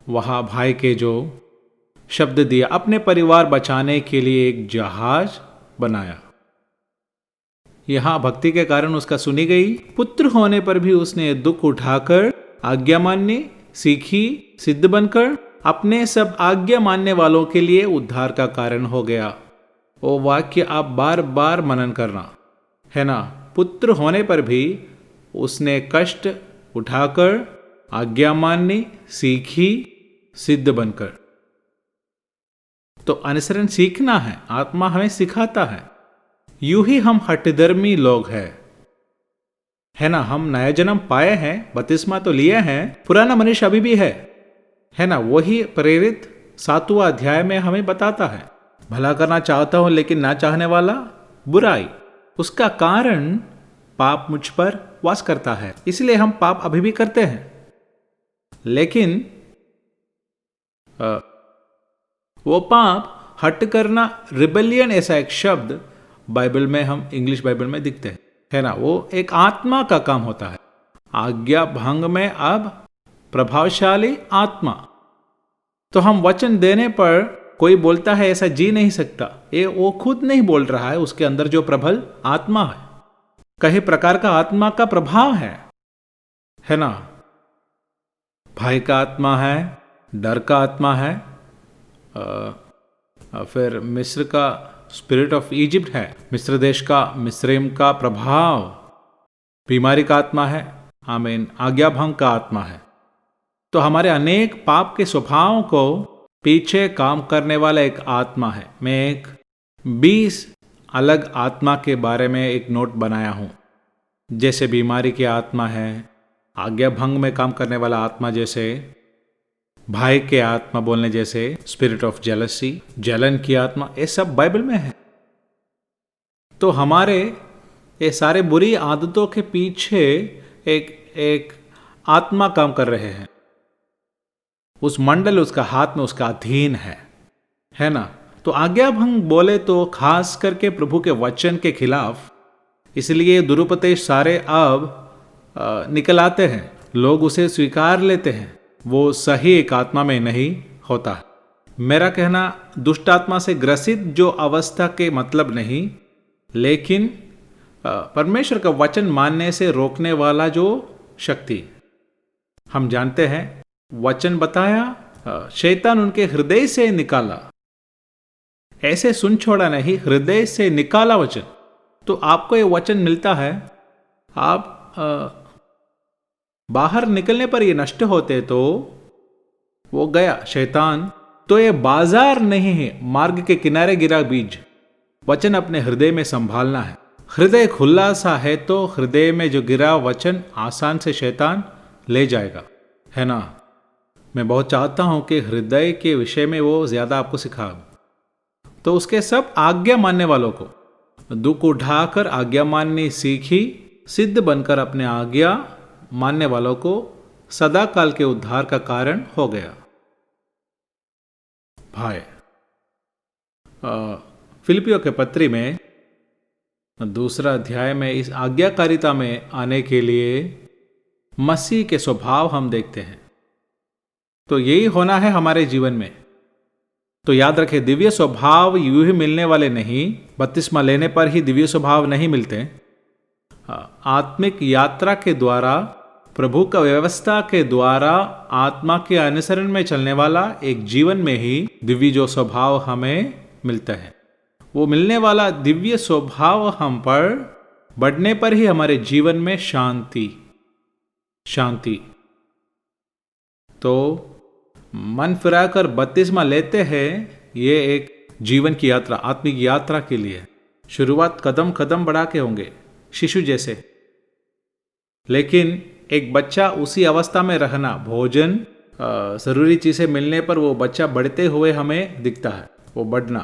वहाँ भाई के जो शब्द दिया, अपने परिवार बचाने के लिए एक जहाज बनाया। यहाँ भक्ति के कारण उसका सुनी गई। पुत्र होने पर भी उसने दुख उठाकर आज्ञा माननी सीखी, सिद्ध बनकर अपने सब आज्ञा मानने वालों के लिए उद्धार का कारण हो गया। वो वाक्य आप बार बार मनन करना, है ना। पुत्र होने पर भी उसने कष्ट उठाकर आज्ञा माननी सीखी, सिद्ध बनकर। तो अनुसरण सीखना है, आत्मा हमें सिखाता है। यूं ही हम हठधर्मी लोग हैं, है ना। हम नया जन्म पाए हैं, बपतिस्मा तो लिए हैं, पुराना मनुष्य अभी भी है ना। वही प्रेरित 7वां अध्याय में हमें बताता है, भला करना चाहता हूं लेकिन ना चाहने वाला बुराई, उसका कारण पाप मुझ पर वास करता है। इसलिए हम पाप अभी भी करते हैं। लेकिन वो पाप, हट करना, रिबेलियन, ऐसा एक शब्द बाइबल में, हम इंग्लिश बाइबल में दिखते हैं, है ना। वो एक आत्मा का काम होता है। आज्ञा भंग में अब प्रभावशाली आत्मा। तो हम वचन देने पर कोई बोलता है ऐसा जी नहीं सकता, ये वो खुद नहीं बोल रहा है, उसके अंदर जो प्रबल आत्मा है, कई प्रकार का आत्मा का प्रभाव है ना। भय का आत्मा है, डर का आत्मा है, फिर मिस्र का स्पिरिट ऑफ इजिप्ट है, मिस्र देश का, मिस्रैम का प्रभाव, बीमारी का आत्मा है, आमीन, आज्ञा भंग का आत्मा है। तो हमारे अनेक पाप के स्वभावों को पीछे काम करने वाला एक आत्मा है। मैं एक 20 अलग आत्मा के बारे में एक नोट बनाया हूं। जैसे बीमारी की आत्मा है, आज्ञा भंग में काम करने वाला आत्मा, जैसे भाई के आत्मा बोलने जैसे स्पिरिट ऑफ जेलसी, जलन की आत्मा, ये सब बाइबल में है। तो हमारे ये सारे बुरी आदतों के पीछे एक आत्मा काम कर रहे हैं। उस मंडल उसका हाथ में, उसका अधीन है ना। तो आज्ञा भंग बोले तो खास करके प्रभु के वचन के खिलाफ, इसलिए दुरुपदेश सारे अब निकल आते हैं, लोग उसे स्वीकार लेते हैं। वो सही एक आत्मा में नहीं होता। मेरा कहना दुष्ट आत्मा से ग्रसित जो अवस्था के मतलब नहीं, लेकिन परमेश्वर का वचन मानने से रोकने वाला जो शक्ति। हम जानते हैं वचन बताया, शैतान उनके हृदय से निकाला, ऐसे सुन छोड़ा नहीं, हृदय से निकाला वचन। तो आपको ये वचन मिलता है, आप बाहर निकलने पर ये नष्ट होते तो वो गया शैतान। तो ये बाजार नहीं है, मार्ग के किनारे गिरा बीज। वचन अपने हृदय में संभालना है। हृदय खुला सा है तो हृदय में जो गिरा वचन आसान से शैतान ले जाएगा, है ना। मैं बहुत चाहता हूं कि हृदय के विषय में वो ज्यादा आपको सिखा। तो उसके सब आज्ञा मानने वालों को दुख उठाकर आज्ञा माननी सीखी, सिद्ध बनकर अपने आज्ञा मानने वालों को सदा काल के उद्धार का कारण हो गया। भाई फिलिपियों के पत्री में 2 अध्याय में इस आज्ञाकारिता में आने के लिए मसीह के स्वभाव हम देखते हैं। तो यही होना है हमारे जीवन में। तो याद रखें, दिव्य स्वभाव यूं ही मिलने वाले नहीं, बपतिस्मा लेने पर ही दिव्य स्वभाव नहीं मिलते। आत्मिक यात्रा के द्वारा, प्रभु का व्यवस्था के द्वारा, आत्मा के अनुसरण में चलने वाला एक जीवन में ही दिव्य जो स्वभाव हमें मिलता है। वो मिलने वाला दिव्य स्वभाव हम पर बढ़ने पर ही हमारे जीवन में शांति। तो मन फिराकर बपतिस्मा लेते हैं, ये एक जीवन की यात्रा, आत्मिक यात्रा के लिए शुरुआत कदम कदम बढ़ा के होंगे, शिशु जैसे। लेकिन एक बच्चा उसी अवस्था में रहना, भोजन ज़रूरी चीज़ें मिलने पर वो बच्चा बढ़ते हुए हमें दिखता है, वो बढ़ना।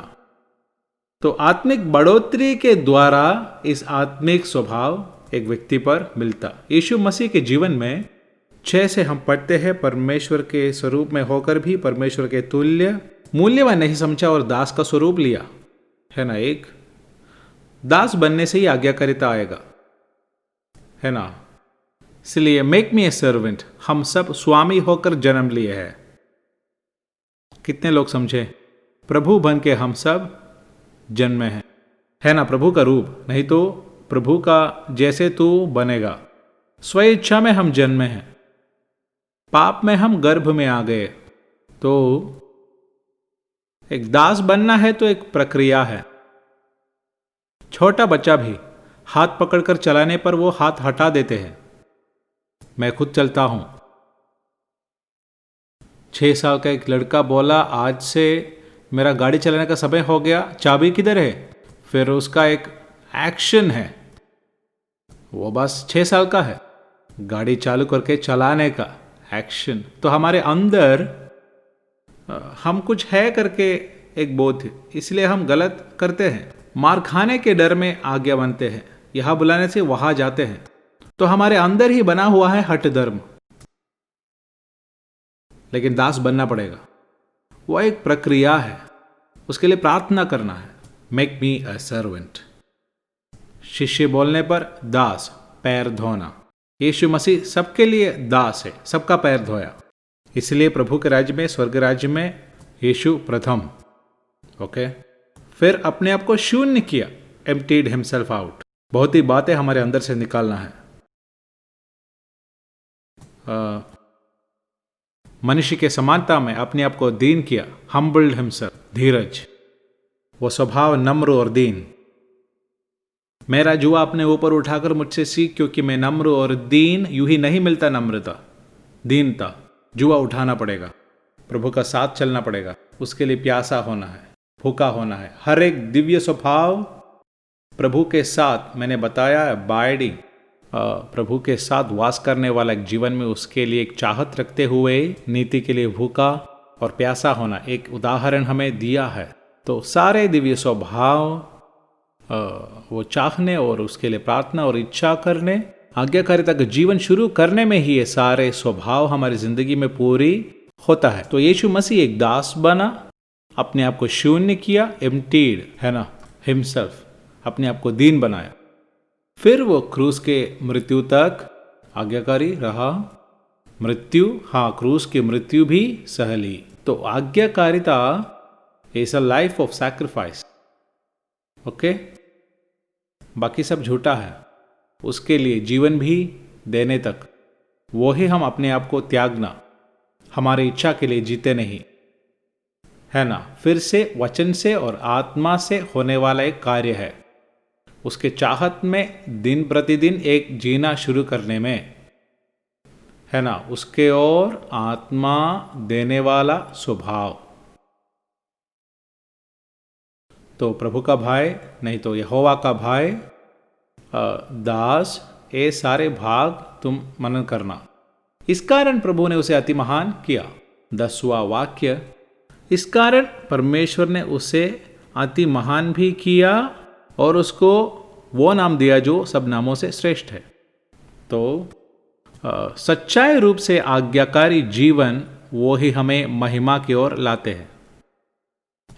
तो आत्मिक बढ़ोतरी के द्वारा इस आत्मिक स्वभाव एक व्यक्ति पर मिलता। यीशु मसीह के जीवन में 6 से हम पढ़ते हैं, परमेश्वर के स्वरूप में होकर भी परमेश्वर के तुल्य मूल्यवान नहीं समझा और दास का स्वरूप लिया, है ना। एक दास बनने से ही आज्ञाकारिता आएगा, है ना। इसलिए मेक मी ए सर्वेंट, हम सब स्वामी होकर जन्म लिए हैं। कितने लोग समझे, प्रभु बन के हम सब जन्मे हैं, है ना। प्रभु का रूप, नहीं तो प्रभु का जैसे तू बनेगा। स्व इच्छा में हम जन्मे हैं, पाप में हम गर्भ में आ गए। तो एक दास बनना है तो एक प्रक्रिया है। छोटा बच्चा भी हाथ पकड़कर चलाने पर वो हाथ हटा देते हैं। मैं खुद चलता हूं। 6 साल का एक लड़का बोला, आज से मेरा गाड़ी चलाने का समय हो गया, चाबी किधर है। फिर उसका एक एक्शन है, वो बस 6 साल का है, गाड़ी चालू करके चलाने का एक्शन। तो हमारे अंदर हम कुछ है करके एक बोध, इसलिए हम गलत करते हैं। मार खाने के डर में आज्ञा बनते हैं, यहां बुलाने से वहां जाते हैं। तो हमारे अंदर ही बना हुआ है हठ धर्म, लेकिन दास बनना पड़ेगा। वह एक प्रक्रिया है, उसके लिए प्रार्थना करना है, मेक मी अ सर्वेंट। शिष्य बोलने पर दास, पैर धोना। यीशु मसीह सबके लिए दास है, सबका पैर धोया। इसलिए प्रभु के राज्य में, स्वर्ग राज्य में यीशु प्रथम। ओके। फिर अपने आप को शून्य किया, एम्प्टीड हिमसेल्फ आउट। बहुत ही बातें हमारे अंदर से निकालना है। मनुष्य के समानता में अपने आप को दीन किया, हम्बल्ड हिमसेल्फ, धीरज, वो स्वभाव नम्र और दीन। मेरा जुआ अपने ऊपर उठाकर मुझसे सीख, क्योंकि मैं नम्र और दीन। यूं ही नहीं मिलता नम्रता, दीनता। जुआ उठाना पड़ेगा, प्रभु का साथ चलना पड़ेगा। उसके लिए प्यासा होना है, भूखा होना है। हर एक दिव्य स्वभाव प्रभु के साथ, मैंने बताया, बाइडिंग, प्रभु के साथ वास करने वाला एक जीवन में उसके लिए एक चाहत रखते हुए नीति के लिए भूखा और प्यासा होना, एक उदाहरण हमें दिया है। तो सारे दिव्य स्वभाव वो चाहने और उसके लिए प्रार्थना और इच्छा करने, आज्ञाकारिता का जीवन शुरू करने में ही ये सारे स्वभाव हमारी जिंदगी में पूरी होता है। तो यीशु मसीह एक दास बना, अपने आप को शून्य किया, एम्प्टीड, है ना, हिमसेल्फ, अपने आप को दीन बनाया। फिर वो क्रूस के मृत्यु तक आज्ञाकारी रहा। मृत्यु, हाँ, क्रूस की मृत्यु भी सह ली। तो आज्ञाकारिता is a life of sacrifice. Okay. बाकी सब झूठा है, उसके लिए जीवन भी देने तक वो ही हम अपने आप को त्यागना, हमारी इच्छा के लिए जीते नहीं, है ना। फिर से वचन से और आत्मा से होने वाला एक कार्य है, उसके चाहत में दिन प्रतिदिन एक जीना शुरू करने में, है ना, उसके और आत्मा देने वाला स्वभाव। तो प्रभु का भाई, नहीं तो यहोवा का भाई, दास, ये सारे भाग तुम मनन करना। इस कारण प्रभु ने उसे अति महान किया। 10वां वाक्य, इस कारण परमेश्वर ने उसे अति महान भी किया और उसको वो नाम दिया जो सब नामों से श्रेष्ठ है। तो सच्चाई रूप से आज्ञाकारी जीवन वो ही हमें महिमा की ओर लाते हैं,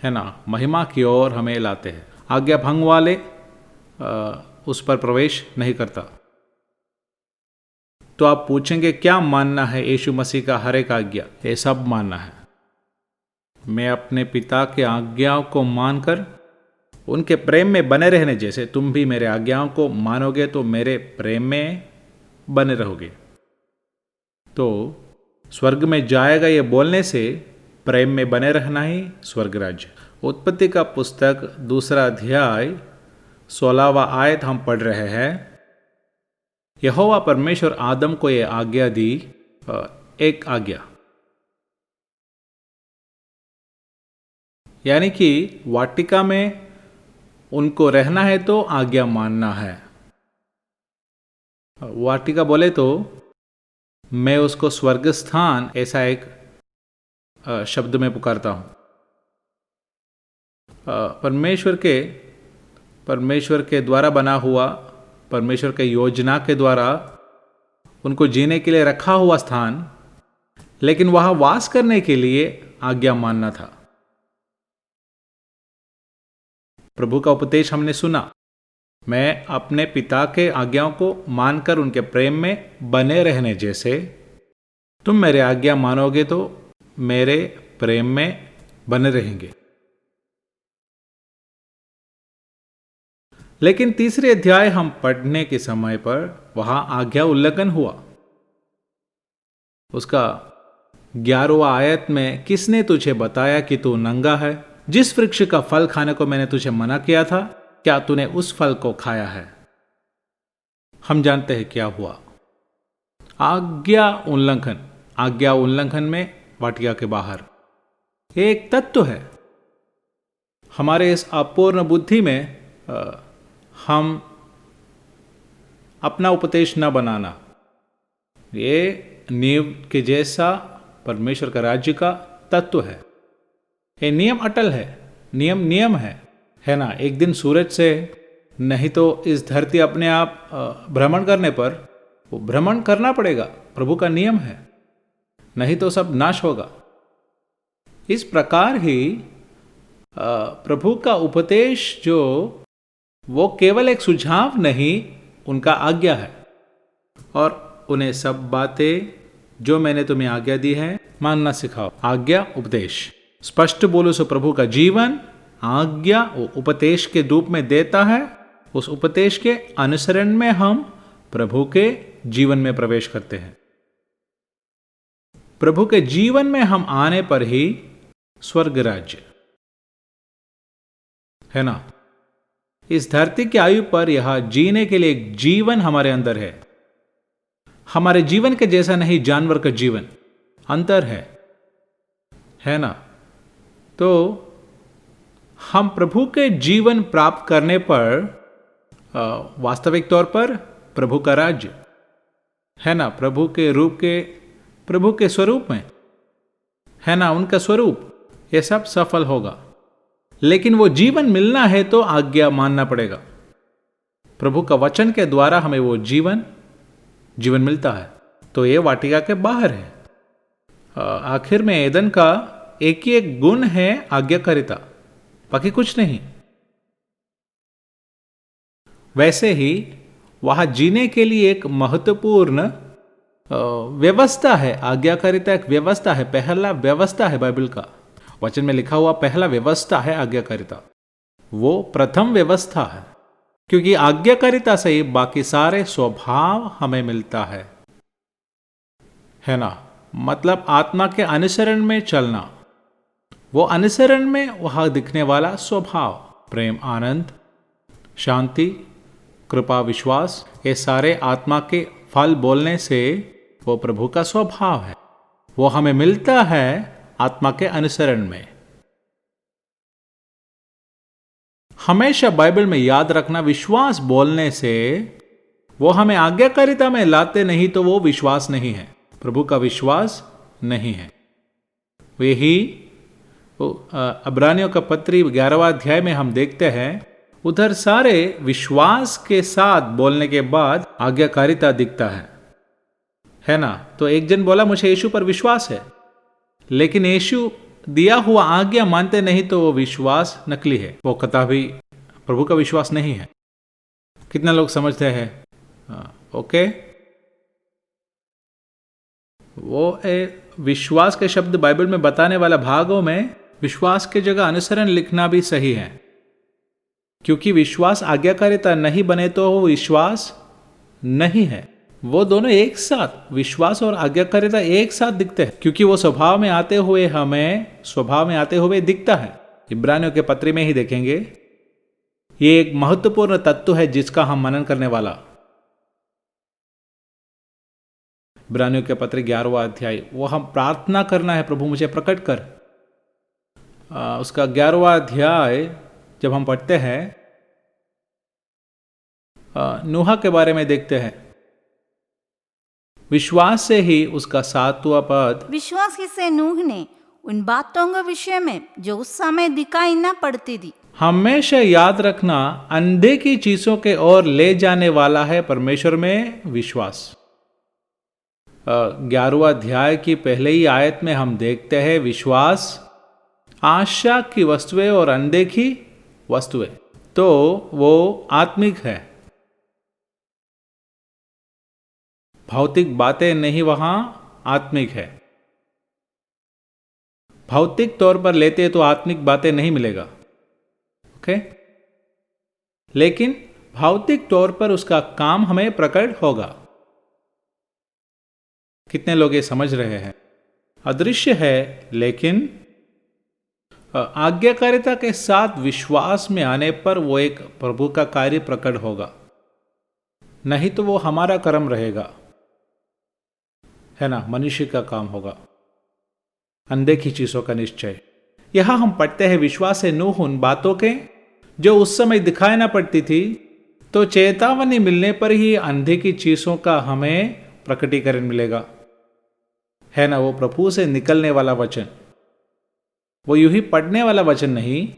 है ना, महिमा की ओर हमें लाते हैं। आज्ञा भंग वाले उस पर प्रवेश नहीं करता। तो आप पूछेंगे क्या मानना है यीशु मसीह का हर एक आज्ञा? ये सब मानना है। मैं अपने पिता के आज्ञाओं को मानकर उनके प्रेम में बने रहने, जैसे तुम भी मेरे आज्ञाओं को मानोगे तो मेरे प्रेम में बने रहोगे। तो स्वर्ग में जाएगा ये बोलने से प्रेम में बने रहना ही स्वर्ग राज्य। उत्पत्ति का पुस्तक 2 अध्याय 16वां आयत हम पढ़ रहे हैं। यहोवा परमेश्वर आदम को ये आज्ञा दी, एक आज्ञा, यानी कि वाटिका में उनको रहना है तो आज्ञा मानना है। वाटिका बोले तो मैं उसको स्वर्ग स्थान ऐसा एक शब्द में पुकारता हूँ। परमेश्वर के द्वारा बना हुआ, परमेश्वर के योजना के द्वारा उनको जीने के लिए रखा हुआ स्थान, लेकिन वहां वास करने के लिए आज्ञा मानना था। प्रभु का उपदेश हमने सुना, मैं अपने पिता के आज्ञाओं को मानकर उनके प्रेम में बने रहने जैसे तुम मेरे आज्ञा मानोगे तो मेरे प्रेम में बने रहेंगे। लेकिन तीसरे अध्याय हम पढ़ने के समय पर वहां आज्ञा उल्लंघन हुआ। उसका 11वां आयत में, किसने तुझे बताया कि तू नंगा है? जिस वृक्ष का फल खाने को मैंने तुझे मना किया था, क्या तूने उस फल को खाया है? हम जानते हैं क्या हुआ। आज्ञा उल्लंघन में वाटिका के बाहर एक तत्व है। हमारे इस अपूर्ण बुद्धि में हम अपना उपदेश न बनाना, ये नींव के जैसा परमेश्वर का राज्य का तत्व है। ये नियम अटल है, नियम है ना। एक दिन सूरज से, नहीं तो इस धरती अपने आप भ्रमण करने पर वो भ्रमण करना पड़ेगा, प्रभु का नियम है, नहीं तो सब नाश होगा। इस प्रकार ही प्रभु का उपदेश जो वो केवल एक सुझाव नहीं, उनका आज्ञा है। और उन्हें सब बातें जो मैंने तुम्हें आज्ञा दी है मानना सिखाओ। आज्ञा उपदेश, स्पष्ट बोलो सो प्रभु का जीवन आज्ञा वो उपदेश के रूप में देता है। उस उपदेश के अनुसरण में हम प्रभु के जीवन में प्रवेश करते हैं। प्रभु के जीवन में हम आने पर ही स्वर्ग राज्य है ना। इस धरती की आयु पर यह जीने के लिए एक जीवन हमारे अंदर है। हमारे जीवन के जैसा नहीं, जानवर का जीवन अंतर है ना। तो हम प्रभु के जीवन प्राप्त करने पर वास्तविक तौर पर प्रभु का राज्य है ना, प्रभु के रूप के, प्रभु के स्वरूप में है ना, उनका स्वरूप, यह सब सफल होगा। लेकिन वो जीवन मिलना है तो आज्ञा मानना पड़ेगा। प्रभु का वचन के द्वारा हमें वो जीवन मिलता है। तो ये वाटिका के बाहर है। आखिर में एदन का एक ही एक गुण है, आज्ञाकारिता, बाकी कुछ नहीं। वैसे ही वहां जीने के लिए एक महत्वपूर्ण व्यवस्था है। आज्ञाकारिता एक व्यवस्था है, पहला व्यवस्था है। बाइबल का वचन में लिखा हुआ पहला व्यवस्था है आज्ञाकारिता। वो प्रथम व्यवस्था है, क्योंकि आज्ञाकारिता से ही बाकी सारे स्वभाव हमें मिलता है ना। मतलब आत्मा के अनुसरण में चलना, वो अनुसरण में वहां दिखने वाला स्वभाव, प्रेम, आनंद, शांति, कृपा, विश्वास, ये सारे आत्मा के फल बोलने से वो प्रभु का स्वभाव है। वो हमें मिलता है आत्मा के अनुसरण में। हमेशा बाइबल में याद रखना, विश्वास बोलने से वो हमें आज्ञाकारिता में लाते नहीं तो वो विश्वास नहीं है, प्रभु का विश्वास नहीं है। यही इब्रानियों का पत्री 11वां अध्याय में हम देखते हैं, उधर सारे विश्वास के साथ बोलने के बाद आज्ञाकारिता दिखता है ना। तो एक जन बोला मुझे यीशु पर विश्वास है, लेकिन यीशु दिया हुआ आज्ञा मानते नहीं तो वो विश्वास नकली है, वो कतई प्रभु का विश्वास नहीं है। कितना लोग समझते हैं? ओके, वो विश्वास के शब्द बाइबल में बताने वाला भागों में विश्वास के जगह अनुसरण लिखना भी सही है, क्योंकि विश्वास आज्ञाकारिता नहीं बने तो वो विश्वास नहीं है। वो दोनों एक साथ, विश्वास और आज्ञाकारिता एक साथ दिखते हैं, क्योंकि वो स्वभाव में आते हुए दिखता है। इब्रानियों के पत्री में ही देखेंगे, ये एक महत्वपूर्ण तत्व है जिसका हम मनन करने वाला। इब्रानियों के पत्र 11वां अध्याय, वो हम प्रार्थना करना है, प्रभु मुझे प्रकट कर। उसका 11वां अध्याय जब हम पढ़ते हैं, नूह के बारे में देखते हैं। विश्वास से ही उसका 7वां पद, विश्वास ही से नूह ने उन बातों के विषय में जो उस समय दिखाई न पड़ती थी। हमेशा याद रखना, अंधे की चीजों के ओर ले जाने वाला है परमेश्वर में विश्वास। 11वां अध्याय की पहले ही आयत में हम देखते हैं विश्वास आशा की वस्तुएं और अनदेखी वस्तुएं, तो वो आत्मिक है। भौतिक बातें नहीं, वहां आत्मिक है। भौतिक तौर पर लेते तो आत्मिक बातें नहीं मिलेगा, ओके। लेकिन भौतिक तौर पर उसका काम हमें प्रकट होगा। कितने लोग ये समझ रहे हैं? अदृश्य है, लेकिन आज्ञाकारिता के साथ विश्वास में आने पर वो एक प्रभु का कार्य प्रकट होगा, नहीं तो वो हमारा कर्म रहेगा, है ना, मनुष्य का काम होगा, अनदेखी चीजों का निश्चय। यहां हम पढ़ते हैं विश्वास से नूह उन बातों के जो उस समय दिखाई ना पड़ती थी, तो चेतावनी मिलने पर ही अनदेखी चीजों का हमें प्रकटीकरण मिलेगा, है ना। वो प्रभु से निकलने वाला वचन, वो यूं ही पढ़ने वाला वचन नहीं,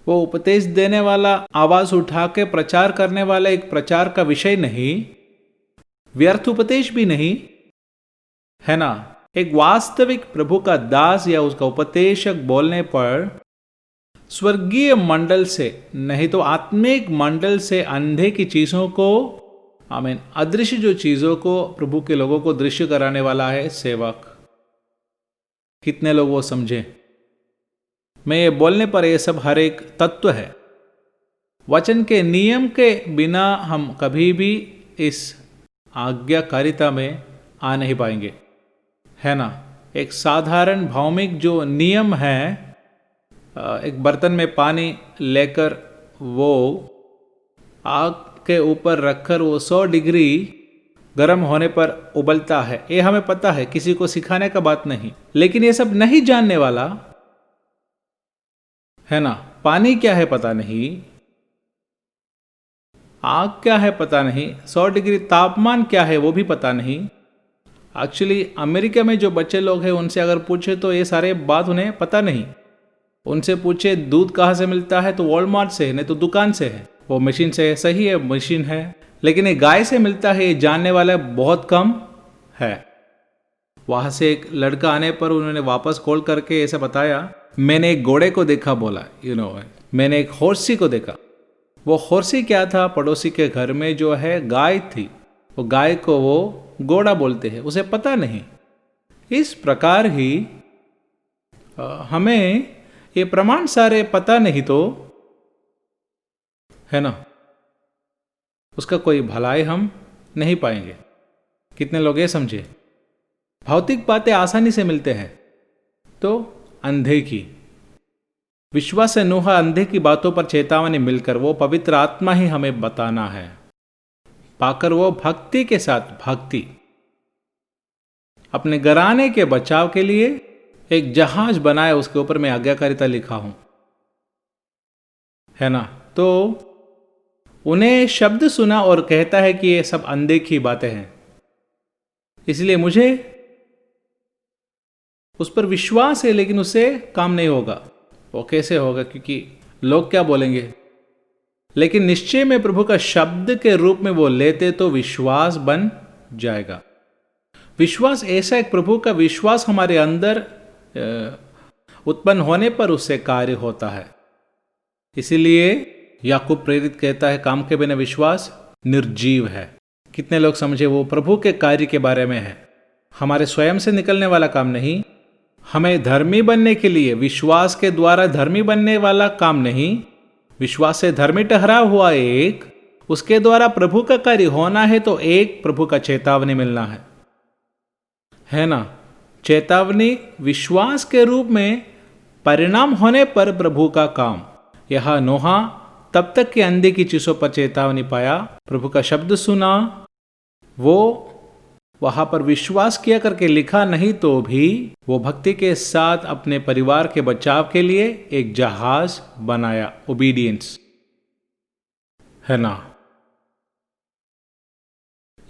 वो उपदेश देने वाला, आवाज उठा के प्रचार करने वाला एक प्रचार का विषय नहीं, व्यर्थ उपदेश भी नहीं, है ना। एक वास्तविक प्रभु का दास या उसका उपदेशक बोलने पर स्वर्गीय मंडल से नहीं तो आत्मिक मंडल से अंधे की चीजों को, आमीन, अदृश्य जो चीजों को प्रभु के लोगों को दृश्य कराने वाला है सेवक। कितने लोग वो समझे? मैं ये बोलने पर ये सब हर एक तत्व है। वचन के नियम के बिना हम कभी भी इस आज्ञाकारिता में आ नहीं पाएंगे, है ना। एक साधारण भौमिक जो नियम है, एक बर्तन में पानी लेकर वो आग के ऊपर रखकर वो 100 डिग्री गर्म होने पर उबलता है, ये हमें पता है, किसी को सिखाने का बात नहीं। लेकिन ये सब नहीं जानने वाला, है ना, पानी क्या है पता नहीं, आग क्या है पता नहीं, 100 डिग्री तापमान क्या है वो भी पता नहीं। एक्चुअली अमेरिका में जो बच्चे लोग हैं उनसे अगर पूछे तो ये सारे बात उन्हें पता नहीं। उनसे पूछे दूध कहाँ से मिलता है तो वॉलमार्ट से है, नहीं तो दुकान से है, वो मशीन से है, सही है मशीन है, लेकिन ये गाय से मिलता है ये जानने वाला बहुत कम है। वहाँ से एक लड़का आने पर उन्होंने वापस कॉल करके ऐसा बताया, मैंने एक घोड़े को देखा, बोला मैंने एक हॉर्सी को देखा। वो हॉर्सी क्या था? पड़ोसी के घर में जो है गाय थी, वो गाय को वो घोड़ा बोलते हैं, उसे पता नहीं। इस प्रकार ही हमें ये प्रमाण सारे पता नहीं तो, है ना, उसका कोई भलाई हम नहीं पाएंगे। कितने लोग ये समझे? भौतिक बातें आसानी से मिलते हैं तो अंधे की, विश्वास से नूह अंधे की बातों पर चेतावनी मिलकर वो पवित्र आत्मा ही हमें बताना है, पाकर वो भक्ति के साथ, भक्ति अपने घराने के बचाव के लिए एक जहाज बनाए, उसके ऊपर मैं आज्ञाकारिता लिखा हूं, है ना। तो उन्हें शब्द सुना और कहता है कि ये सब अनदेखी बातें हैं, इसलिए मुझे उस पर विश्वास है, लेकिन उससे काम नहीं होगा। वो कैसे होगा? क्योंकि लोग क्या बोलेंगे। लेकिन निश्चय में प्रभु का शब्द के रूप में वो लेते तो विश्वास बन जाएगा। विश्वास ऐसा एक प्रभु का विश्वास हमारे अंदर उत्पन्न होने पर उससे कार्य होता है। इसीलिए याकूब प्रेरित कहता है, काम के बिना विश्वास निर्जीव है। कितने लोग समझे? वो प्रभु के कार्य के बारे में है, हमारे स्वयं से निकलने वाला काम नहीं। हमें धर्मी बनने के लिए विश्वास के द्वारा धर्मी बनने वाला काम नहीं, विश्वास से धर्मी ठहरा हुआ एक, उसके द्वारा प्रभु का कार्य होना है तो एक प्रभु का चेतावनी मिलना है ना। चेतावनी विश्वास के रूप में परिणाम होने पर प्रभु का काम। यह नोहा तब तक के अंधे की चीजों पर चेतावनी पाया, प्रभु का शब्द सुना, वो वहां पर विश्वास किया करके लिखा नहीं तो भी वो भक्ति के साथ अपने परिवार के बचाव के लिए एक जहाज बनाया, ओबीडियंस, है ना।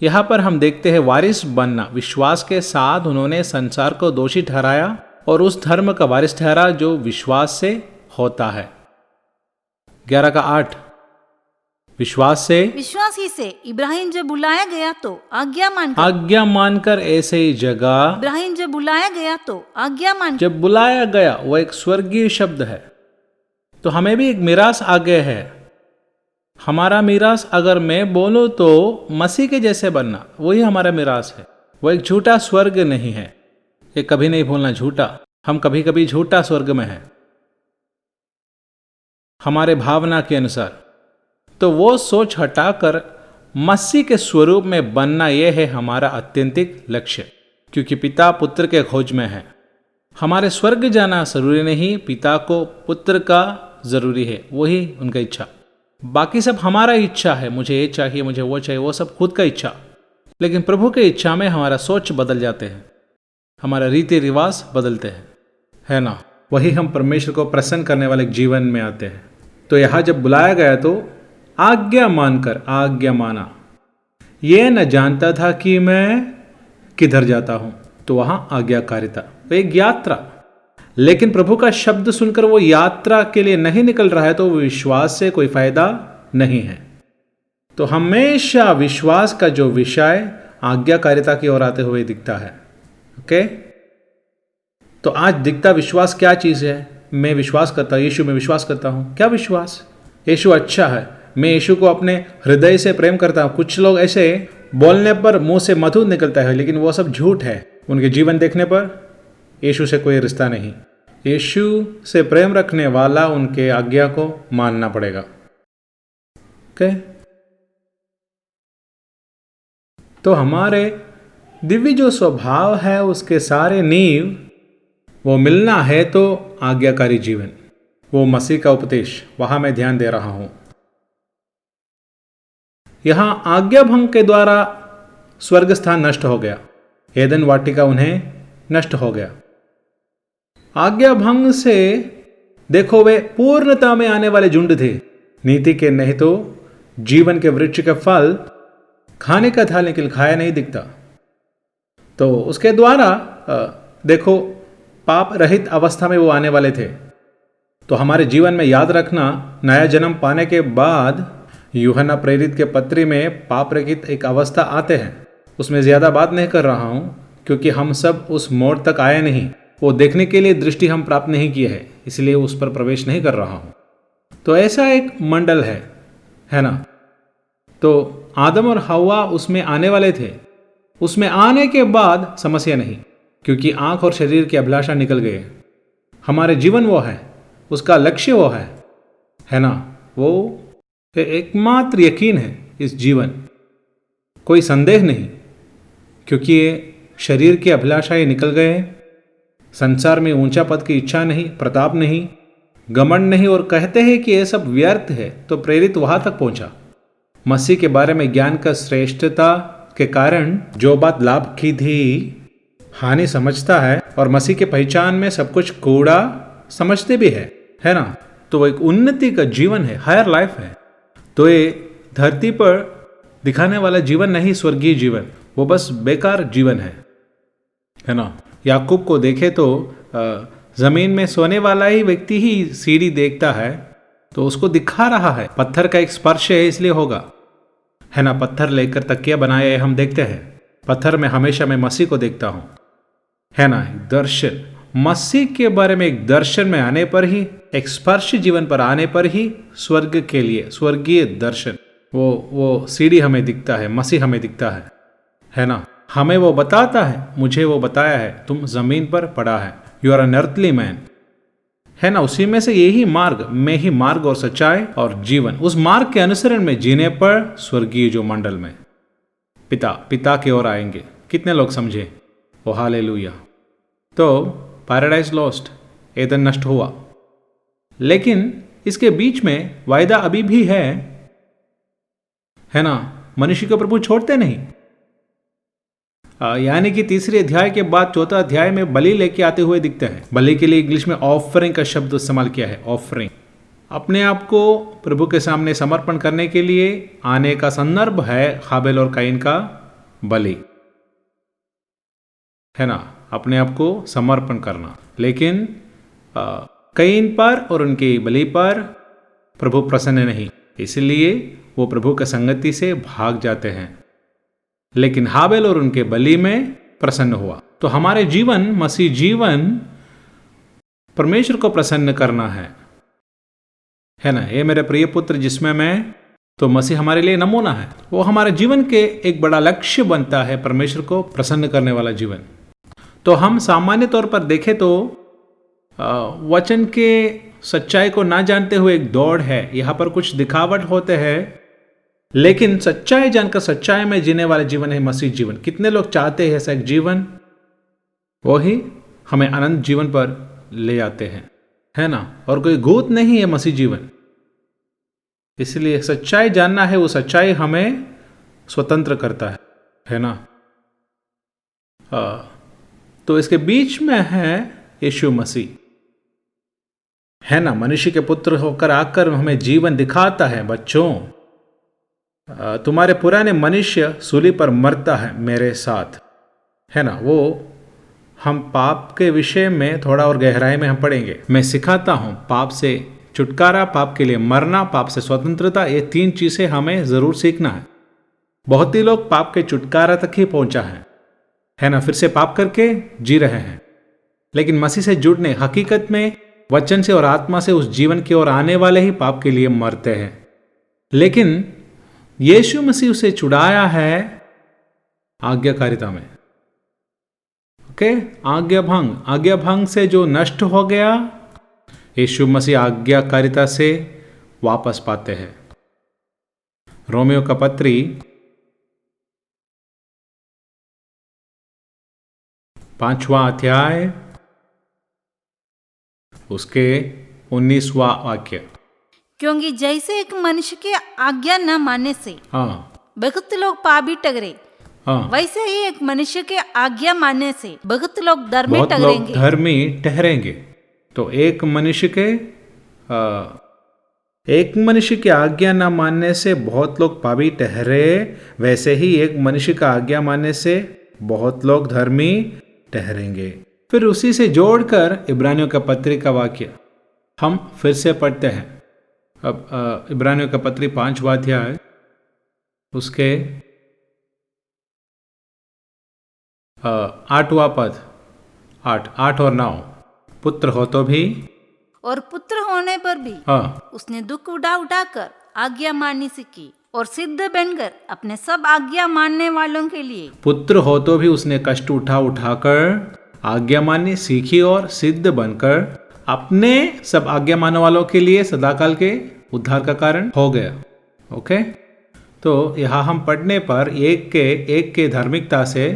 यहां पर हम देखते हैं वारिस बनना। विश्वास के साथ उन्होंने संसार को दोषी ठहराया और उस धर्म का वारिस ठहरा जो विश्वास से होता है। 11:8 विश्वास ही से इब्राहिम जब बुलाया गया तो आज्ञा मानकर ऐसे ही जगह इब्राहिम जब बुलाया गया तो आज्ञा मानकर, जब बुलाया गया वो एक स्वर्गीय शब्द है। तो हमें भी एक मिरास आगे है। हमारा मिरास अगर मैं बोलूं तो मसीह के जैसे बनना, वही हमारा मिरास है। वो एक झूठा स्वर्ग नहीं है, ये कभी नहीं भूलना, झूठा। हम कभी कभी झूठा स्वर्ग में है हमारे भावना के अनुसार। तो वो सोच हटाकर मसीह के स्वरूप में बनना, यह है हमारा अत्यंतिक लक्ष्य, क्योंकि पिता पुत्र के खोज में है। हमारे स्वर्ग जाना जरूरी नहीं, पिता को पुत्र का जरूरी है, वही उनका इच्छा। बाकी सब हमारा इच्छा है, मुझे ये चाहिए, मुझे वो चाहिए, वो सब खुद का इच्छा। लेकिन प्रभु के इच्छा में हमारा सोच बदल जाते हैं, हमारा रीति रिवाज बदलते हैं, है ना। वही हम परमेश्वर को प्रसन्न करने वाले जीवन में आते हैं। तो यहाँ जब बुलाया गया तो आज्ञा मानकर, आज्ञा माना। ये न जानता था कि मैं किधर जाता हूं, तो वहां आज्ञाकारिता, एक यात्रा। लेकिन प्रभु का शब्द सुनकर वो यात्रा के लिए नहीं निकल रहा है तो विश्वास से कोई फायदा नहीं है। तो हमेशा विश्वास का जो विषय आज्ञाकारिता की ओर आते हुए दिखता है। ओके, तो आज दिखता विश्वास क्या चीज है? मैं विश्वास करता हूं, यीशु में विश्वास करता हूं। क्या विश्वास? यीशु अच्छा है, मैं यीशु को अपने हृदय से प्रेम करता हूं। कुछ लोग ऐसे बोलने पर मुंह से मधु निकलता है, लेकिन वो सब झूठ है। उनके जीवन देखने पर यीशु से कोई रिश्ता नहीं। यीशु से प्रेम रखने वाला उनके आज्ञा को मानना पड़ेगा। ओके, तो हमारे दिव्य जो स्वभाव है उसके सारे नींव वो मिलना है तो आज्ञाकारी जीवन, वो मसीह का उपदेश, वहां मैं ध्यान दे रहा हूं। यहां आज्ञा भंग के द्वारा स्वर्ग स्थान नष्ट हो गया, एदन वाटिका उन्हें नष्ट हो गया। आज्ञा भंग से देखो वे पूर्णता में आने वाले झुंड थे, नीति के नहीं तो जीवन के वृक्ष के फल खाने का था, लेकिन खाया नहीं दिखता। तो उसके द्वारा देखो पाप रहित अवस्था में वो आने वाले थे। तो हमारे जीवन में याद रखना, नया जन्म पाने के बाद यूहन्ना प्रेरित के पत्री में पाप रहित एक अवस्था आते हैं। उसमें ज़्यादा बात नहीं कर रहा हूँ, क्योंकि हम सब उस मोड़ तक आए नहीं, वो देखने के लिए दृष्टि हम प्राप्त नहीं किए हैं, इसलिए उस पर प्रवेश नहीं कर रहा हूँ। तो ऐसा एक मंडल है ना। तो आदम और हव्वा उसमें आने वाले थे। उसमें आने के बाद समस्या नहीं, क्योंकि आंख और शरीर की अभिलाषा निकल गए। हमारे जीवन वो है, उसका लक्ष्य वो है ना। वो एकमात्र यकीन है इस जीवन, कोई संदेह नहीं, क्योंकि ये शरीर की अभिलाषाएं निकल गए। संसार में ऊंचा पद की इच्छा नहीं, प्रताप नहीं, घमंड नहीं, और कहते हैं कि ये सब व्यर्थ है। तो प्रेरित वहां तक पहुंचा। मसीह के बारे में ज्ञान का श्रेष्ठता के कारण जो बात लाभ की थी हानि समझता है, और मसीह के पहचान में सब कुछ कूड़ा समझते भी है ना। तो वो एक उन्नति का जीवन है, हायर लाइफ है। तो ये धरती पर दिखाने वाला जीवन नहीं, स्वर्गीय जीवन, वो बस बेकार जीवन है ना। याकूब को देखे तो जमीन में सोने वाला ही व्यक्ति ही सीढ़ी देखता है, तो उसको दिखा रहा है पत्थर का एक स्पर्श है, इसलिए होगा, है ना। पत्थर लेकर तकिया बनाए हम देखते हैं। पत्थर में हमेशा मैं मसीह को देखता हूं, है ना। दर्शन, मसीह के बारे में एक दर्शन में आने पर ही, एक स्पर्श जीवन पर आने पर ही स्वर्ग के लिए स्वर्गीय दर्शन, वो सीढ़ी हमें दिखता है, मसीह हमें दिखता है ना। हमें वो बताता है, मुझे वो बताया है, तुम जमीन पर पड़ा है, you are an earthly man, है ना। उसी में से यही मार्ग, में ही मार्ग और सच्चाई और जीवन, उस मार्ग के अनुसरण में जीने पर स्वर्गीय जो मंडल में पिता की ओर आएंगे। कितने लोग समझे? ओ हालेलुया। तो पैराडाइज लॉस्ट, एदन नष्ट हुआ, लेकिन इसके बीच में वायदा अभी भी है ना। मनुष्य को प्रभु छोड़ते नहीं। यानी कि तीसरे अध्याय के बाद चौथा अध्याय में बलि लेके आते हुए दिखते हैं। बलि के लिए इंग्लिश में ऑफरिंग का शब्द इस्तेमाल किया है, ऑफरिंग। अपने आप को प्रभु के सामने समर्पण करने के लिए आने का संदर्भ है हाबेल और काइन का बलि, है ना, अपने आप को समर्पण करना। लेकिन काइन पर और उनकी बलि पर प्रभु प्रसन्न नहीं, इसलिए वो प्रभु के संगति से भाग जाते हैं। लेकिन हाबेल और उनके बलि में प्रसन्न हुआ। तो हमारे जीवन, मसीह जीवन परमेश्वर को प्रसन्न करना है ना। ये मेरे प्रिय पुत्र जिसमें मैं, तो मसीह हमारे लिए नमूना है। वो हमारे जीवन के एक बड़ा लक्ष्य बनता है, परमेश्वर को प्रसन्न करने वाला जीवन। तो हम सामान्य तौर पर देखें तो वचन के सच्चाई को ना जानते हुए एक दौड़ है। यहाँ पर कुछ दिखावट होते हैं, लेकिन सच्चाई जानकर सच्चाई में जीने वाले जीवन है मसीह जीवन। कितने लोग चाहते हैं ऐसा एक जीवन, वही हमें अनंत जीवन पर ले आते हैं, है ना। और कोई गोत नहीं है मसीह जीवन। इसलिए सच्चाई जानना है, वो सच्चाई हमें स्वतंत्र करता है ना। तो इसके बीच में है यीशु मसीह, है ना। मनुष्य के पुत्र होकर आकर हमें जीवन दिखाता है। बच्चों, तुम्हारे पुराने मनुष्य सूली पर मरता है मेरे साथ, है ना। वो हम पाप के विषय में थोड़ा और गहराई में हम पढ़ेंगे। मैं सिखाता हूँ पाप से छुटकारा, पाप के लिए मरना, पाप से स्वतंत्रता, ये 3 चीज़ें हमें ज़रूर सीखना है। बहुत ही लोग पाप के छुटकारा तक ही पहुँचा है ना, फिर से पाप करके जी रहे हैं। लेकिन मसीह से जुड़ने, हकीकत में वचन से और आत्मा से उस जीवन की ओर आने वाले ही पाप के लिए मरते हैं। लेकिन यीशु मसीह उसे छुड़ाया है आज्ञाकारिता में। ओके, आज्ञा भंग से जो नष्ट हो गया, यीशु मसीह आज्ञाकारिता से वापस पाते हैं। रोमियो का पत्री 5वां अध्याय उसके 19वां वाक्य। क्योंकि जैसे एक मनुष्य की आज्ञा न मानने से बहुत लोग पापी ठहरे, वैसे ही एक मनुष्य के आज्ञा मानने से बहुत लोग धर्मी ठहरेंगे। तो एक मनुष्य की आज्ञा न मानने से बहुत लोग पापी ठहरे, वैसे ही एक मनुष्य का आज्ञा मानने से बहुत लोग धर्मी ठहरेंगे। फिर उसी से जोड़कर इब्रानियों का पत्री का वाक्य हम फिर से पढ़ते हैं। अब इब्रानियों का पत्री 5वां अध्याय उसके 8वां पद, 8 और 9। पुत्र हो तो भी और पुत्र होने पर भी उसने दुख उठाकर आज्ञा माननी सीखी और सिद्ध बनकर अपने सब आज्ञा मानने वालों के लिए। पुत्र हो तो भी उसने कष्ट उठाकर आज्ञा माननी सीखी और सिद्ध बनकर अपने सब आज्ञा मानने वालों के लिए सदाकाल के उद्धार का कारण हो गया। ओके, तो यहाँ हम पढ़ने पर एक के धार्मिकता से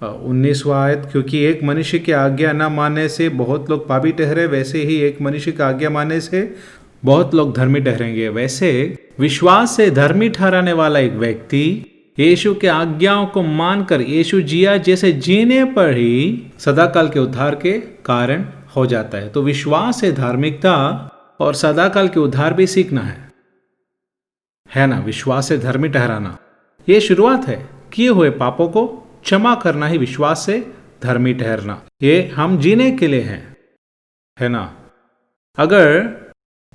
19वां आयत, क्योंकि एक मनुष्य की आज्ञा न मानने से बहुत लोग पापी ठहरे, वैसे ही एक मनुष्य की आज्ञा मानने से बहुत लोग धर्मी ठहरेंगे। वैसे विश्वास से धर्मी ठहराने वाला एक व्यक्ति यीशु के आज्ञाओं को मानकर यीशु जिया जैसे जीने पर ही सदाकाल के उद्धार के कारण हो जाता है। तो विश्वास से धार्मिकता और सदाकाल के उद्धार भी सीखना है ना। विश्वास से धर्मी ठहराना, ये शुरुआत है। किए हुए पापों को क्षमा करना ही विश्वास से धर्मी ठहरना। ये हम जीने के लिए है ना। अगर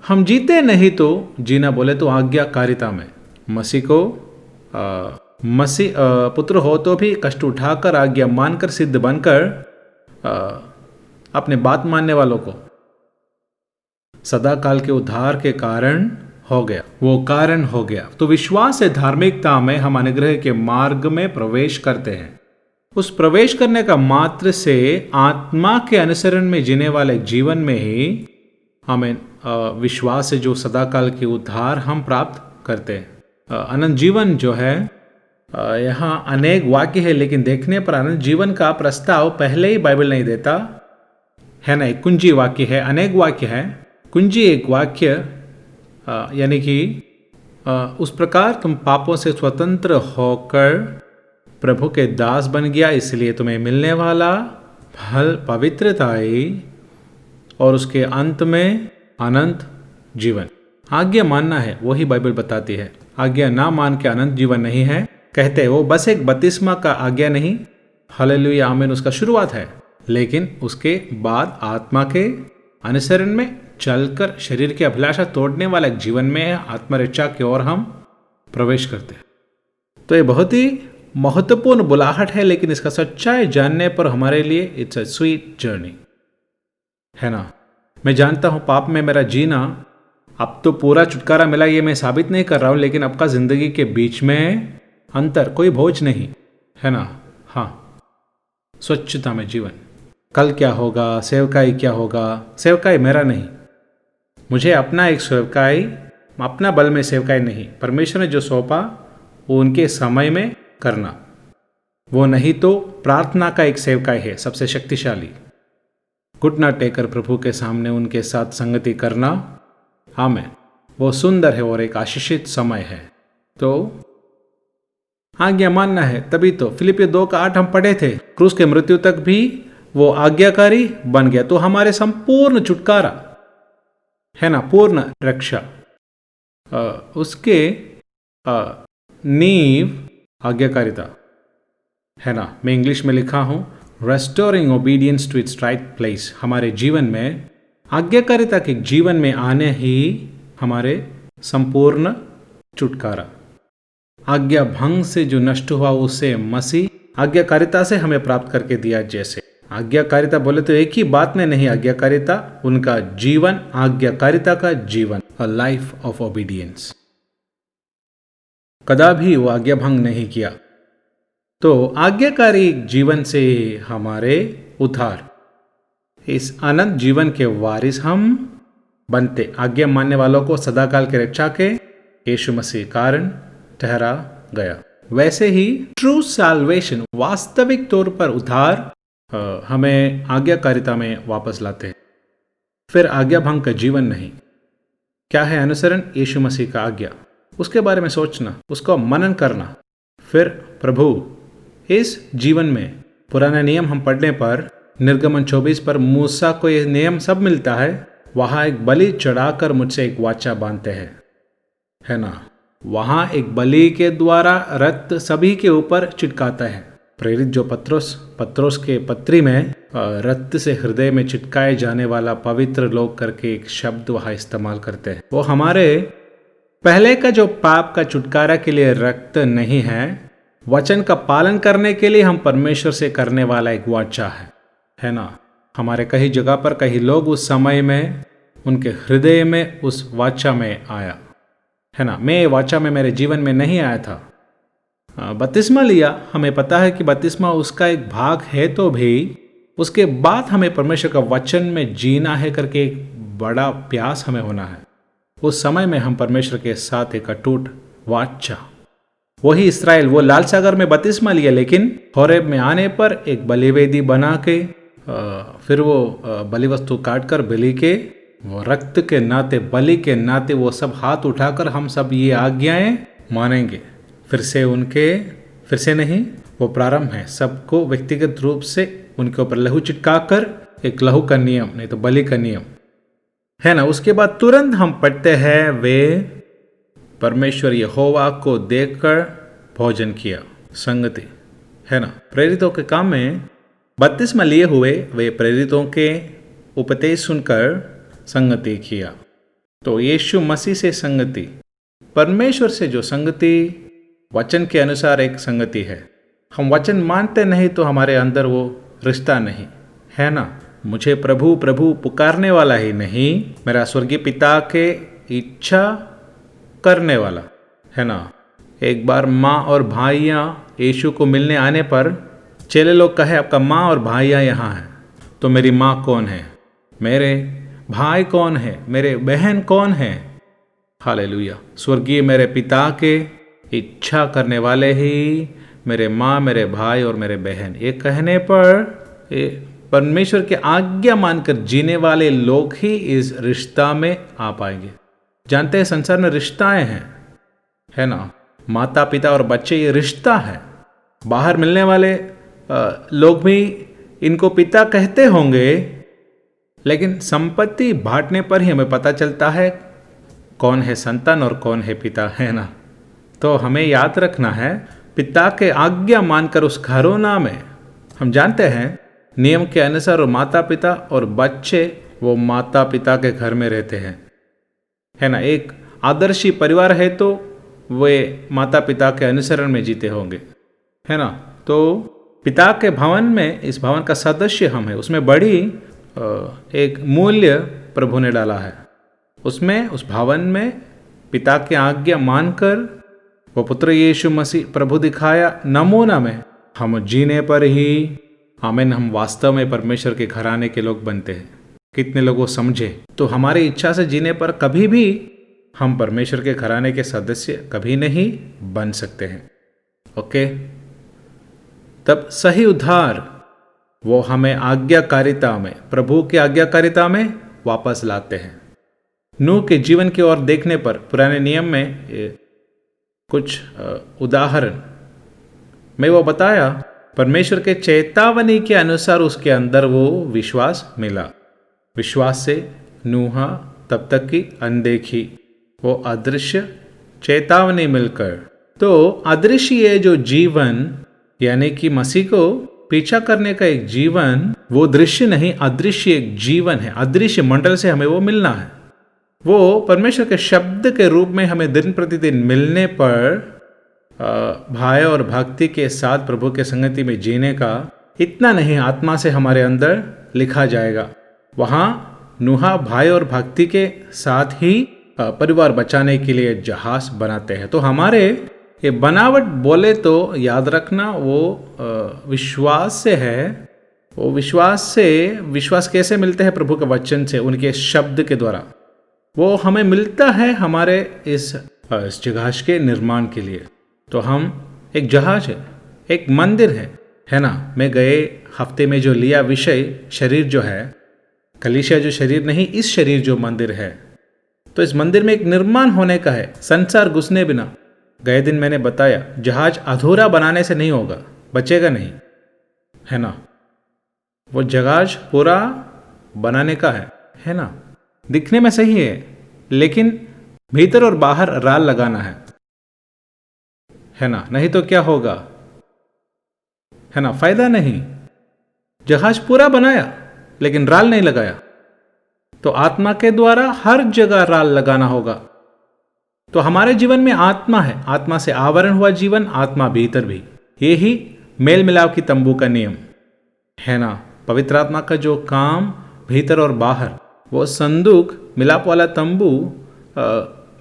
हम जीते नहीं तो जीना बोले तो आज्ञाकारिता में मसीह पुत्र हो तो भी कष्ट उठाकर आज्ञा मानकर सिद्ध बनकर अपने बात मानने वालों को सदाकाल के उद्धार के कारण हो गया, वो कारण हो गया। तो विश्वास से धार्मिकता में हम अनुग्रह के मार्ग में प्रवेश करते हैं। उस प्रवेश करने का मात्र से आत्मा के अनुसरण में जीने वाले जीवन में ही हमें विश्वास से जो सदाकाल के उद्धार हम प्राप्त करते हैं। अनंत जीवन जो है, यहाँ अनेक वाक्य है, लेकिन देखने पर अनंत जीवन का प्रस्ताव पहले ही बाइबल नहीं देता है ना। एक कुंजी वाक्य है, अनेक वाक्य है। कुंजी एक वाक्य यानी कि उस प्रकार तुम पापों से स्वतंत्र होकर प्रभु के दास बन गया, इसलिए तुम्हें मिलने वाला फल पवित्रताई और उसके अंत में अनंत जीवन। आज्ञा मानना है, वही बाइबल बताती है। आज्ञा ना मान के अनंत जीवन नहीं है। कहते हैं वो बस एक बपतिस्मा का आज्ञा नहीं, हालेलुया आमीन, उसका शुरुआत है, लेकिन उसके बाद आत्मा के अनुसरण में चलकर शरीर की अभिलाषा तोड़ने वाला एक जीवन में आत्मरक्षा की ओर हम प्रवेश करते हैं। तो ये बहुत ही महत्वपूर्ण बुलाहट है, लेकिन इसका सच्चाई जानने पर हमारे लिए इट्स अ स्वीट जर्नी, है ना। मैं जानता हूँ पाप में मेरा जीना, अब तो पूरा छुटकारा मिला ये मैं साबित नहीं कर रहा हूँ, लेकिन आपका जिंदगी के बीच में अंतर, कोई बोझ नहीं, है ना। हाँ, स्वच्छता में जीवन। कल क्या होगा, सेवकाई क्या होगा, सेवकाई मेरा नहीं, मुझे अपना एक सेवकाई, अपना बल में सेवकाई नहीं, परमेश्वर ने जो सौंपा वो उनके समय में करना, वो नहीं तो प्रार्थना का एक सेवकाई है सबसे शक्तिशाली। घुटना टेकर प्रभु के सामने उनके साथ संगति करना, आमीन, वो सुंदर है और एक आशीषित समय है। तो आज्ञा मानना है, तभी तो फिलिपियों 2:8 हम पढ़े थे, क्रूस के मृत्यु तक भी वो आज्ञाकारी बन गया, तो हमारे संपूर्ण छुटकारा है ना, पूर्ण रक्षा, उसके नींव आज्ञाकारिता है ना। मैं इंग्लिश में लिखा हूं, restoring obedience to its right place. हमारे जीवन में आज्ञाकारिता के जीवन में आने ही हमारे संपूर्ण छुटकारा। आज्ञा भंग से जो नष्ट हुआ उसे मसीह आज्ञाकारिता से हमें प्राप्त करके दिया। जैसे आज्ञाकारिता बोले तो एक ही बात में नहीं, आज्ञाकारिता उनका जीवन, आज्ञाकारिता का जीवन, अ लाइफ ऑफ ओबीडियंस। कदापि वो आज्ञा भंग नहीं किया। तो आज्ञाकारी जीवन से हमारे उद्धार, इस अनंत जीवन के वारिस हम बनते। आज्ञा मानने वालों को सदाकाल की रक्षा के यीशु मसीह कारण ठहरा गया। वैसे ही ट्रू साल्वेशन, वास्तविक तौर पर उद्धार, हमें आज्ञाकारिता में वापस लाते हैं। फिर आज्ञा भंग का जीवन नहीं। क्या है अनुसरण? यीशु मसीह का आज्ञा, उसके बारे में सोचना, उसको मनन करना। फिर प्रभु इस जीवन में पुराना नियम हम पढ़ने पर निर्गमन 24 पर मूसा को यह नियम सब मिलता है। वहां एक बलि चढ़ाकर मुझसे एक वाचा बांधते हैं, है ना। वहां एक बलि के द्वारा रक्त सभी के ऊपर चिटकाता है। प्रेरित जो पत्रोस के पत्री में रक्त से हृदय में चिटकाए जाने वाला पवित्र लोग करके एक शब्द वहां इस्तेमाल करते हैं। वो हमारे पहले का जो पाप का छुटकारा के लिए रक्त नहीं है, वचन का पालन करने के लिए हम परमेश्वर से करने वाला एक वाचा है ना। हमारे कई जगह पर कई लोग उस समय में उनके हृदय में उस वाचा में आया, है ना। मैं वाचा में मेरे जीवन में नहीं आया था। बपतिस्मा लिया, हमें पता है कि बपतिस्मा उसका एक भाग है, तो भी उसके बाद हमें परमेश्वर का वचन में जीना है करके एक बड़ा प्यास हमें होना है। उस समय में हम परमेश्वर के साथ एक अटूट वाचा, वही इस्राएल, वो लाल सागर में बपतिस्मा लिया, लेकिन होरेब में आने पर एक बलिवेदी बना के फिर वो बलि वस्तु काट कर बलि के वो रक्त के नाते, बलि के नाते वो सब हाथ उठाकर हम सब ये आज्ञाएं मानेंगे। फिर से नहीं, वो प्रारंभ है। सबको व्यक्तिगत रूप से उनके ऊपर लहू चिटकाकर, एक लहू का नियम, नहीं तो बलि का नियम, है ना। उसके बाद तुरंत हम पढ़ते हैं वे परमेश्वर यहोवा को देखकर भोजन किया, संगति, है ना। प्रेरितों के काम में बपतिस्मा लिए हुए वे प्रेरितों के उपदेश सुनकर संगति किया। तो यीशु मसीह से संगति, परमेश्वर से जो संगति वचन के अनुसार एक संगति है। हम वचन मानते नहीं तो हमारे अंदर वो रिश्ता नहीं, है ना। मुझे प्रभु प्रभु पुकारने वाला ही नहीं, मेरा स्वर्गीय पिता के इच्छा करने वाला, है ना। एक बार माँ और भाइयाँ यीशु को मिलने आने पर चेले लोग कहे आपका माँ और भाइयाँ यहाँ हैं। तो मेरी माँ कौन है, मेरे भाई कौन है, मेरे बहन कौन है? हालेलुया। स्वर्गीय मेरे पिता के इच्छा करने वाले ही मेरे माँ, मेरे भाई और मेरे बहन। ये कहने पर परमेश्वर के आज्ञा मानकर जीने वाले लोग ही इस रिश्ता में आ पाएंगे। जानते हैं संसार में रिश्ताएं हैं, है ना। माता पिता और बच्चे, ये रिश्ता है। बाहर मिलने वाले लोग भी इनको पिता कहते होंगे, लेकिन संपत्ति बांटने पर ही हमें पता चलता है कौन है संतान और कौन है पिता, है ना। तो हमें याद रखना है, पिता के आज्ञा मानकर उस घरोना में, हम जानते हैं नियम के अनुसार वो माता पिता और बच्चे वो माता पिता के घर में रहते हैं, है ना। एक आदर्शी परिवार है तो वे माता पिता के अनुसरण में जीते होंगे, है ना। तो पिता के भवन में, इस भवन का सदस्य हम है, उसमें बड़ी एक मूल्य प्रभु ने डाला है। उसमें, उस भवन में पिता की आज्ञा मानकर वो पुत्र यीशु मसीह प्रभु दिखाया नमूना में हम जीने पर ही आमीन, हम वास्तव में परमेश्वर के घराने के लोग बनते हैं। कितने लोगों समझे, तो हमारी इच्छा से जीने पर कभी भी हम परमेश्वर के घराने के सदस्य कभी नहीं बन सकते हैं। ओके, तब सही उद्धार वो हमें आज्ञाकारिता में, प्रभु की आज्ञाकारिता में वापस लाते हैं। नूह के जीवन की ओर देखने पर पुराने नियम में कुछ उदाहरण मैं वो बताया, परमेश्वर के चेतावनी के अनुसार उसके अंदर वो विश्वास मिला। विश्वास से नूह तब तक की अनदेखी, वो अदृश्य चेतावनी मिलकर, तो अदृश्य ये जो जीवन यानी कि मसीह को पीछा करने का एक जीवन, वो दृश्य नहीं, अदृश्य एक जीवन है। अदृश्य मंडल से हमें वो मिलना है। वो परमेश्वर के शब्द के रूप में हमें दिन प्रतिदिन मिलने पर भाई और भक्ति के साथ प्रभु के संगति में जीने का, इतना नहीं, आत्मा से हमारे अंदर लिखा जाएगा। वहाँ नूह भाई और भक्ति के साथ ही परिवार बचाने के लिए जहाज बनाते हैं। तो हमारे ये बनावट बोले तो याद रखना वो विश्वास से है। वो विश्वास कैसे मिलते हैं? प्रभु के वचन से, उनके शब्द के द्वारा। वो हमें मिलता है हमारे इस जहाज के निर्माण के लिए। तो हम एक जहाज है, एक मंदिर है ना। मैं गए हफ्ते में जो लिया विषय, शरीर जो है, कलीसिया जो शरीर नहीं, इस शरीर जो मंदिर है, तो इस मंदिर में एक निर्माण होने का है, संसार घुसने बिना। गए दिन मैंने बताया, जहाज अधूरा बनाने से नहीं होगा, बचेगा नहीं, है ना। वो जहाज पूरा बनाने का है ना। दिखने में सही है, लेकिन भीतर और बाहर राल लगाना है ना। नहीं तो क्या होगा, है ना, फायदा नहीं। जहाज पूरा बनाया लेकिन राल नहीं लगाया, तो आत्मा के द्वारा हर जगह राल लगाना होगा। तो हमारे जीवन में आत्मा है, आत्मा से आवरण हुआ जीवन, आत्मा भीतर भी। यही मेल मिलाप की तंबू का नियम है ना। पवित्र आत्मा का जो काम भीतर और बाहर, वो संदूक मिलाप वाला तंबू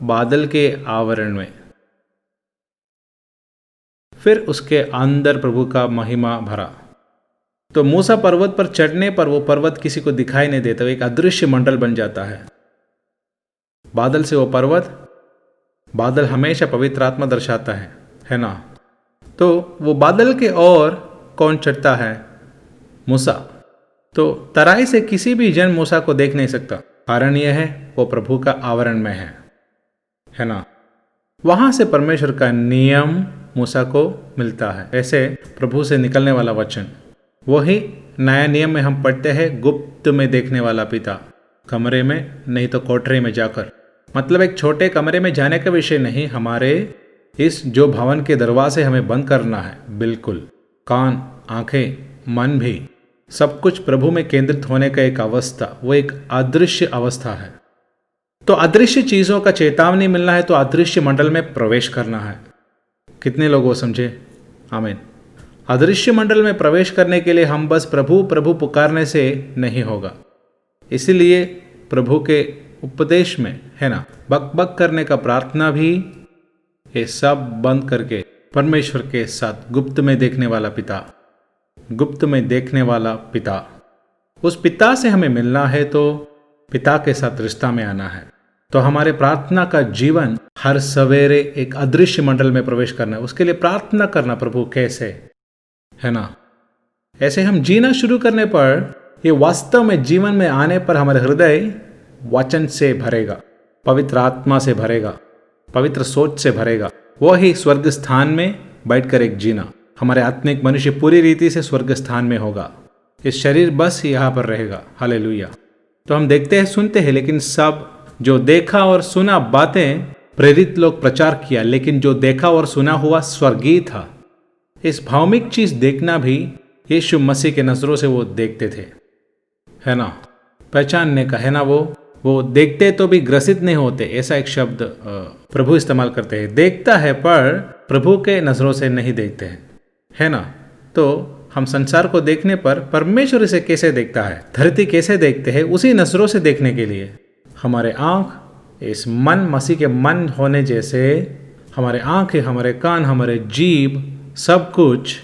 बादल के आवरण में, फिर उसके अंदर प्रभु का महिमा भरा। तो मूसा पर्वत पर चढ़ने पर वो पर्वत किसी को दिखाई नहीं देता, एक अदृश्य मंडल बन जाता है। बादल से वो पर्वत, बादल हमेशा पवित्र आत्मा दर्शाता है ना। तो वो बादल के ओर कौन चढ़ता है? मूसा। तो तराई से किसी भी जन मूसा को देख नहीं सकता, कारण यह है वो प्रभु का आवरण में है ना। वहां से परमेश्वर का नियम मूसा को मिलता है। ऐसे प्रभु से निकलने वाला वचन, वही नया नियम में हम पढ़ते हैं, गुप्त में देखने वाला पिता, कमरे में नहीं तो कोठरी में जाकर। मतलब एक छोटे कमरे में जाने का विषय नहीं, हमारे इस जो भवन के दरवाजे हमें बंद करना है, बिल्कुल कान, आंखें, मन भी, सब कुछ प्रभु में केंद्रित होने का एक अवस्था, वो एक अदृश्य अवस्था है। तो अदृश्य चीजों का चेतावनी मिलना है तो अदृश्य मंडल में प्रवेश करना है। कितने लोग वो समझे? आमीन। अदृश्य मंडल में प्रवेश करने के लिए हम बस प्रभु प्रभु पुकारने से नहीं होगा। इसीलिए प्रभु के उपदेश में, है ना, बक बक करने का प्रार्थना भी, ये सब बंद करके परमेश्वर के साथ गुप्त में देखने वाला पिता, गुप्त में देखने वाला पिता, उस पिता से हमें मिलना है तो पिता के साथ रिश्ता में आना है। तो हमारे प्रार्थना का जीवन हर सवेरे एक अदृश्य मंडल में प्रवेश करना है। उसके लिए प्रार्थना करना, प्रभु कैसे, है ना। ऐसे हम जीना शुरू करने पर, ये वास्तव में जीवन में आने पर हमारे हृदय वचन से भरेगा, पवित्र आत्मा से भरेगा, पवित्र सोच से भरेगा। वही स्वर्ग स्थान में बैठकर एक जीना, हमारे आत्मिक मनुष्य पूरी रीति से स्वर्ग स्थान में होगा, इस शरीर बस यहाँ पर रहेगा। हालेलुया। तो हम देखते हैं, सुनते हैं, लेकिन सब जो देखा और सुना बातें प्रेरित लोग प्रचार किया, लेकिन जो देखा और सुना हुआ स्वर्गीय था। इस भौमिक चीज देखना भी यीशु मसीह के नजरों से वो देखते थे, है ना, पहचानने का है ना। वो देखते तो भी ग्रसित नहीं होते, ऐसा एक शब्द प्रभु इस्तेमाल करते हैं। देखता है पर प्रभु के नजरों से नहीं देखते हैं, है ना। तो हम संसार को देखने पर परमेश्वर इसे कैसे देखता है, धरती कैसे देखते हैं, उसी नजरों से देखने के लिए हमारे आंख, इस मन, मसीह के मन होने जैसे हमारे आंखें, हमारे कान, हमारे जीभ, सब कुछ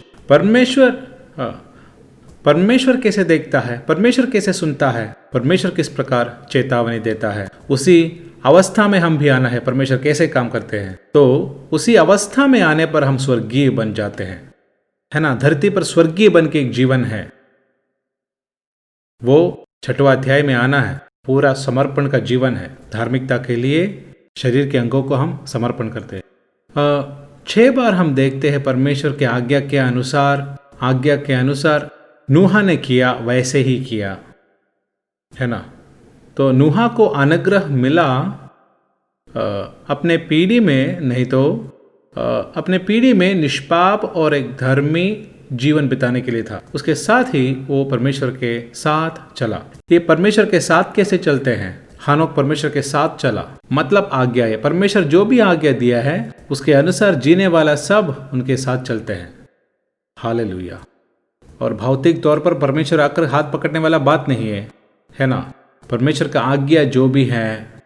परमेश्वर कैसे देखता है, परमेश्वर कैसे सुनता है, परमेश्वर किस प्रकार चेतावनी देता है, उसी अवस्था में हम भी आना है। परमेश्वर कैसे काम करते हैं, तो उसी अवस्था में आने पर हम स्वर्गीय बन जाते हैं, है ना। धरती पर स्वर्गीय बन के एक जीवन है, वो 6वां अध्याय में आना है। पूरा समर्पण का जीवन है, धार्मिकता के लिए शरीर के अंगों को हम समर्पण करते हैं। 6 बार हम देखते हैं परमेश्वर के आज्ञा के अनुसार नूहा ने किया वैसे ही किया, है ना। तो नूहा को अनुग्रह मिला अपने पीढ़ी में, नहीं तो अपने पीढ़ी में निष्पाप और एक धर्मी जीवन बिताने के लिए था। उसके साथ ही वो परमेश्वर के साथ चला। ये परमेश्वर के साथ कैसे चलते हैं? हानोक परमेश्वर के साथ चला, मतलब आज्ञा है। परमेश्वर जो भी आज्ञा दिया है उसके अनुसार जीने वाला सब उनके साथ चलते हैं। हालेलुया। और भौतिक तौर पर परमेश्वर आकर हाथ पकड़ने वाला बात नहीं है, है ना। परमेश्वर का आज्ञा जो भी है,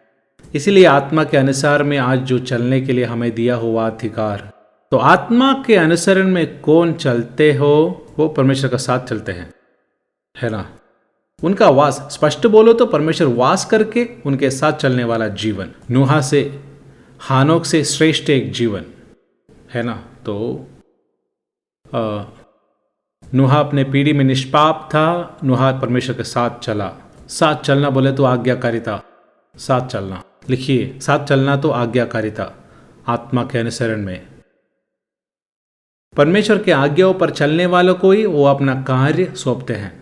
इसीलिए आत्मा के अनुसार में आज जो चलने के लिए हमें दिया हुआ अधिकार, तो आत्मा के अनुसरण में कौन चलते हो वो परमेश्वर का साथ चलते हैं, है ना। उनका वास, स्पष्ट बोलो तो परमेश्वर वास करके उनके साथ चलने वाला जीवन, नूहा से हानोक से श्रेष्ठ एक जीवन, है ना। तो नूहा अपने पीढ़ी में निष्पाप था, नूहा परमेश्वर के साथ चला। साथ चलना बोले तो आज्ञाकारिता, साथ चलना, लिखिए, साथ चलना तो आज्ञाकारिता, आत्मा के अनुसरण में। परमेश्वर के आज्ञाओं पर चलने वालों को ही वो अपना कार्य सौंपते हैं।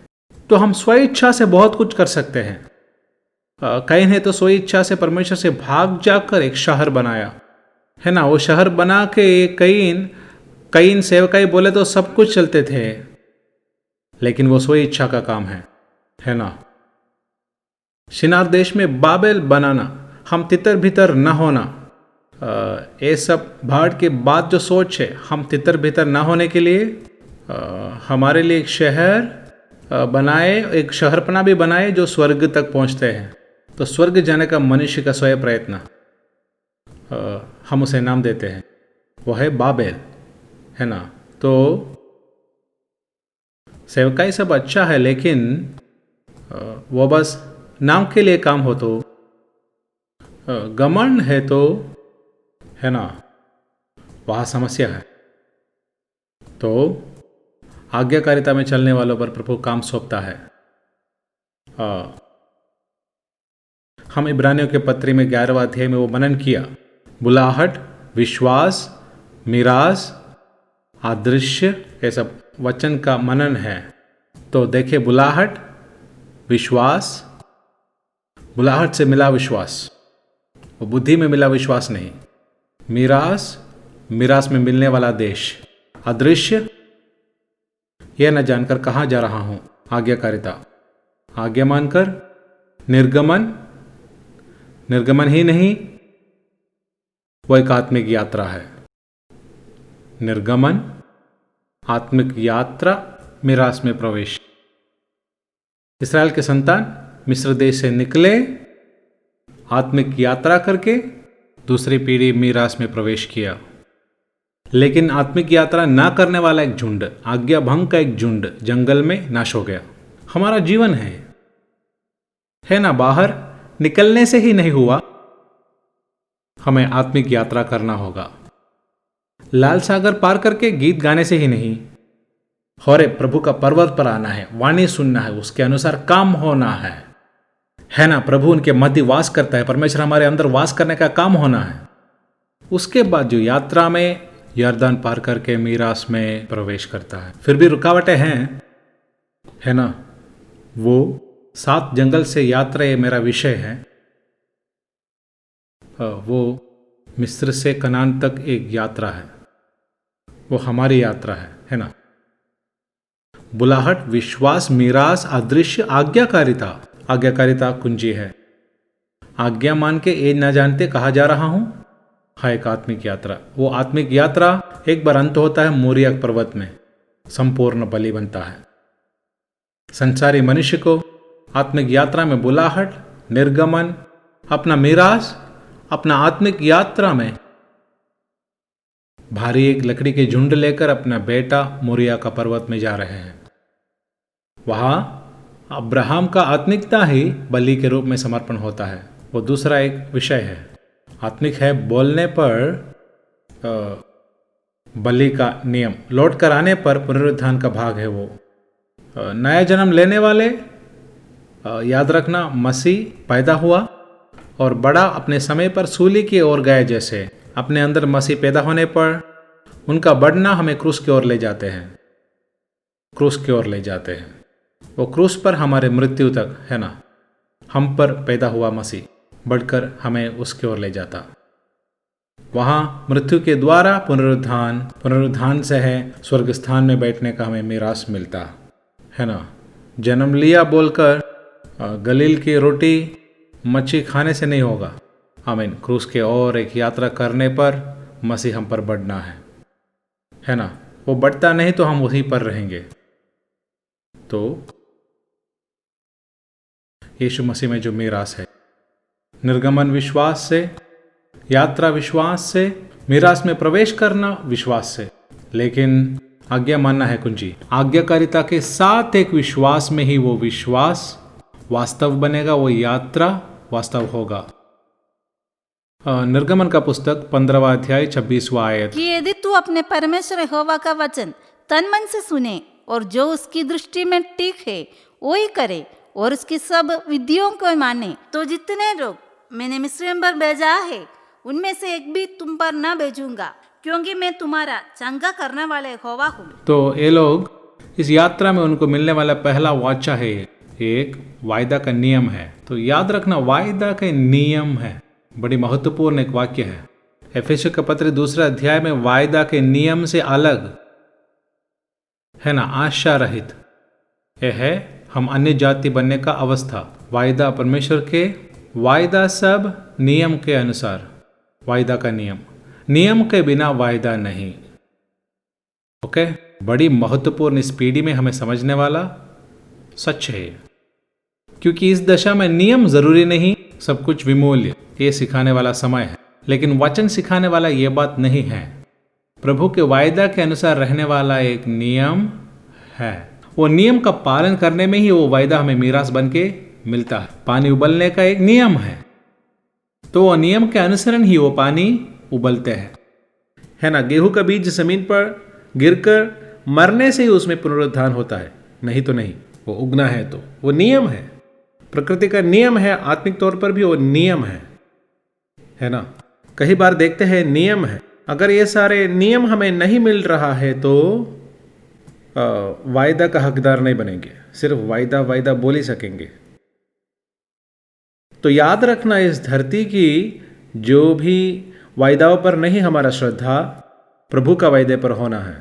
तो हम स्वेच्छा से बहुत कुछ कर सकते हैं। कई ने तो स्वेच्छा से परमेश्वर से भाग जाकर एक शहर बनाया, है ना। वो शहर बना के कईन सेवकाई बोले तो सब कुछ चलते थे, लेकिन वो स्वेच्छा का काम है ना। शिनार देश में बाबेल बनाना, हम तितर भीतर न होना, ये सब भाड़ के बाद जो सोच है, हम तितर भीतर न होने के लिए हमारे लिए एक शहर बनाए, एक शहरपना भी बनाए जो स्वर्ग तक पहुंचते हैं। तो स्वर्ग जाने का मनुष्य का स्वयं प्रयत्न, हम उसे नाम देते हैं, वो है बाबेल, है ना। तो सेवकाई सब अच्छा है, लेकिन वो बस नाम के लिए काम हो, तो घमंड है तो, है ना, वहाँ समस्या है। तो आज्ञाकारिता में चलने वालों पर प्रभु काम सौंपता है। हम इब्रानियों के पत्री में 11वां अध्याय में वो मनन किया, बुलाहट, विश्वास, मिराज, आदृश्य, ये सब वचन का मनन है। तो देखे, बुलाहट, विश्वास, बुलाहट से मिला विश्वास, वो बुद्धि में मिला विश्वास नहीं। मिरास में मिलने वाला देश, अदृश्य, यह न जानकर कहाँ जा रहा हूँ, आज्ञाकारिता, आज्ञा मानकर, निर्गमन ही नहीं, वो एक आत्मिक यात्रा है। निर्गमन, आत्मिक यात्रा, मिरास में प्रवेश। इस्राएल के संतान मिस्र देश से निकले, आत्मिक यात्रा करके दूसरी पीढ़ी मिरास में प्रवेश किया। लेकिन आत्मिक यात्रा ना करने वाला एक झुंड, आज्ञा भंग का एक झुंड जंगल में नाश हो गया। हमारा जीवन है ना, बाहर निकलने से ही नहीं हुआ, हमें आत्मिक यात्रा करना होगा। लाल सागर पार करके गीत गाने से ही नहीं, होरे प्रभु का पर्वत पर आना है, वाणी सुनना है, उसके अनुसार काम होना है ना। प्रभु उनके मध्य वास करता है, परमेश्वर हमारे अंदर वास करने का काम होना है। उसके बाद जो यात्रा में यर्दन पार करके मीरास में प्रवेश करता है। फिर भी रुकावटें हैं, है ना। वो 7 जंगल से यात्रा ये मेरा विषय है। वो मिस्र से कनान तक एक यात्रा है, वो हमारी यात्रा है ना। बुलाहट, विश्वास, मीरास, अदृश्य, आज्ञाकारिता। आज्ञाकारिता कुंजी है। आज्ञा मान के ये न जानते कहा जा रहा हूं, हाँ एक आत्मिक यात्रा। वो आत्मिक यात्रा एक बार अंत होता है मोरिया पर्वत में, संपूर्ण बलि बनता है। संसारी मनुष्य को आत्मिक यात्रा में बुलाहट, निर्गमन, अपना मीरास, अपना आत्मिक यात्रा में भारी एक लकड़ी के झुंड लेकर अपना बेटा मोरिया का पर्वत में जा रहे हैं। वहां अब्राहम का आत्मिकता ही बलि के रूप में समर्पण होता है। वो दूसरा एक विषय है। आत्मिक है बोलने पर बलि का नियम, लौट कर आने पर पुनरुत्थान का भाग है। वो नया जन्म लेने वाले, याद रखना, मसीह पैदा हुआ और बड़ा अपने समय पर सूली की ओर गए। जैसे अपने अंदर मसीह पैदा होने पर उनका बढ़ना हमें क्रूस की ओर ले जाते हैं, क्रूस की ओर ले जाते हैं। वो क्रूस पर हमारे मृत्यु तक, है ना। हम पर पैदा हुआ मसीह बढ़कर हमें उसकी ओर ले जाता। वहाँ मृत्यु के द्वारा पुनरुत्थान, पुनरुत्थान से है स्वर्ग स्थान में बैठने का हमें मीरास मिलता, है ना। जन्म लिया बोलकर गलील की रोटी मच्छी खाने से नहीं होगा। आमीन। क्रूस के और एक यात्रा करने पर मसीह हम पर बढ़ना है ना। वो बढ़ता नहीं तो हम वहीं पर रहेंगे। तो यीशु मसीह में जो मीरास है, निर्गमन विश्वास से, यात्रा विश्वास से, मीरास में प्रवेश करना विश्वास से, लेकिन आज्ञा मानना है कुंजी। आज्ञाकारिता के साथ एक विश्वास में ही वो विश्वास वास्तव बनेगा, वो यात्रा वास्तव होगा। निर्गमन का पुस्तक 15वां अध्याय 26वां आयत। कि यदि तू अपने परमेश्वर यहोवा का वचन तन मन से सुने और जो उसकी दृष्टि में ठीक है वो ही करे और उसकी सब विधियों को माने, तो जितने लोग मैंने मिस्र पर भेजा है उनमें से एक भी तुम पर न भेजूंगा, क्योंकि मैं तुम्हारा चंगा करने वाला यहोवा हूँ। तो ये लोग इस यात्रा में उनको मिलने वाला पहला वाचा है, एक वायदा का नियम है। तो याद रखना, वायदा का नियम है, बड़ी महत्वपूर्ण एक वाक्य है। एफेसियों का पत्र 2 अध्याय में वायदा के नियम से अलग, है ना, आशा रहित, यह है हम अन्य जाति बनने का अवस्था। वायदा परमेश्वर के, वायदा सब नियम के अनुसार, वायदा का नियम, नियम के बिना वायदा नहीं। ओके, बड़ी महत्वपूर्ण इस पीढ़ी में हमें समझने वाला सच है, क्योंकि इस दशा में नियम जरूरी नहीं, सब कुछ विमूल्य, ये सिखाने वाला समय है। लेकिन वचन सिखाने वाला ये बात नहीं है। प्रभु के वायदा के अनुसार रहने वाला एक नियम है। वो नियम का पालन करने में ही वो वायदा हमें मीरास बन के मिलता है। पानी उबलने का एक नियम है, तो वो नियम के अनुसरण ही वो पानी उबलते हैं, है ना। गेहूं का बीज जमीन पर गिरकर मरने से ही उसमें पुनरुत्थान होता है, नहीं तो नहीं। वो उगना है तो वो नियम है, प्रकृति का नियम है। आत्मिक तौर पर भी वो नियम है ना। कई बार देखते हैं नियम है, अगर ये सारे नियम हमें नहीं मिल रहा है तो वायदा का हकदार नहीं बनेंगे, सिर्फ वायदा वायदा बोल ही सकेंगे। तो याद रखना, इस धरती की जो भी वायदाओं पर नहीं हमारा श्रद्धा, प्रभु का वायदे पर होना है।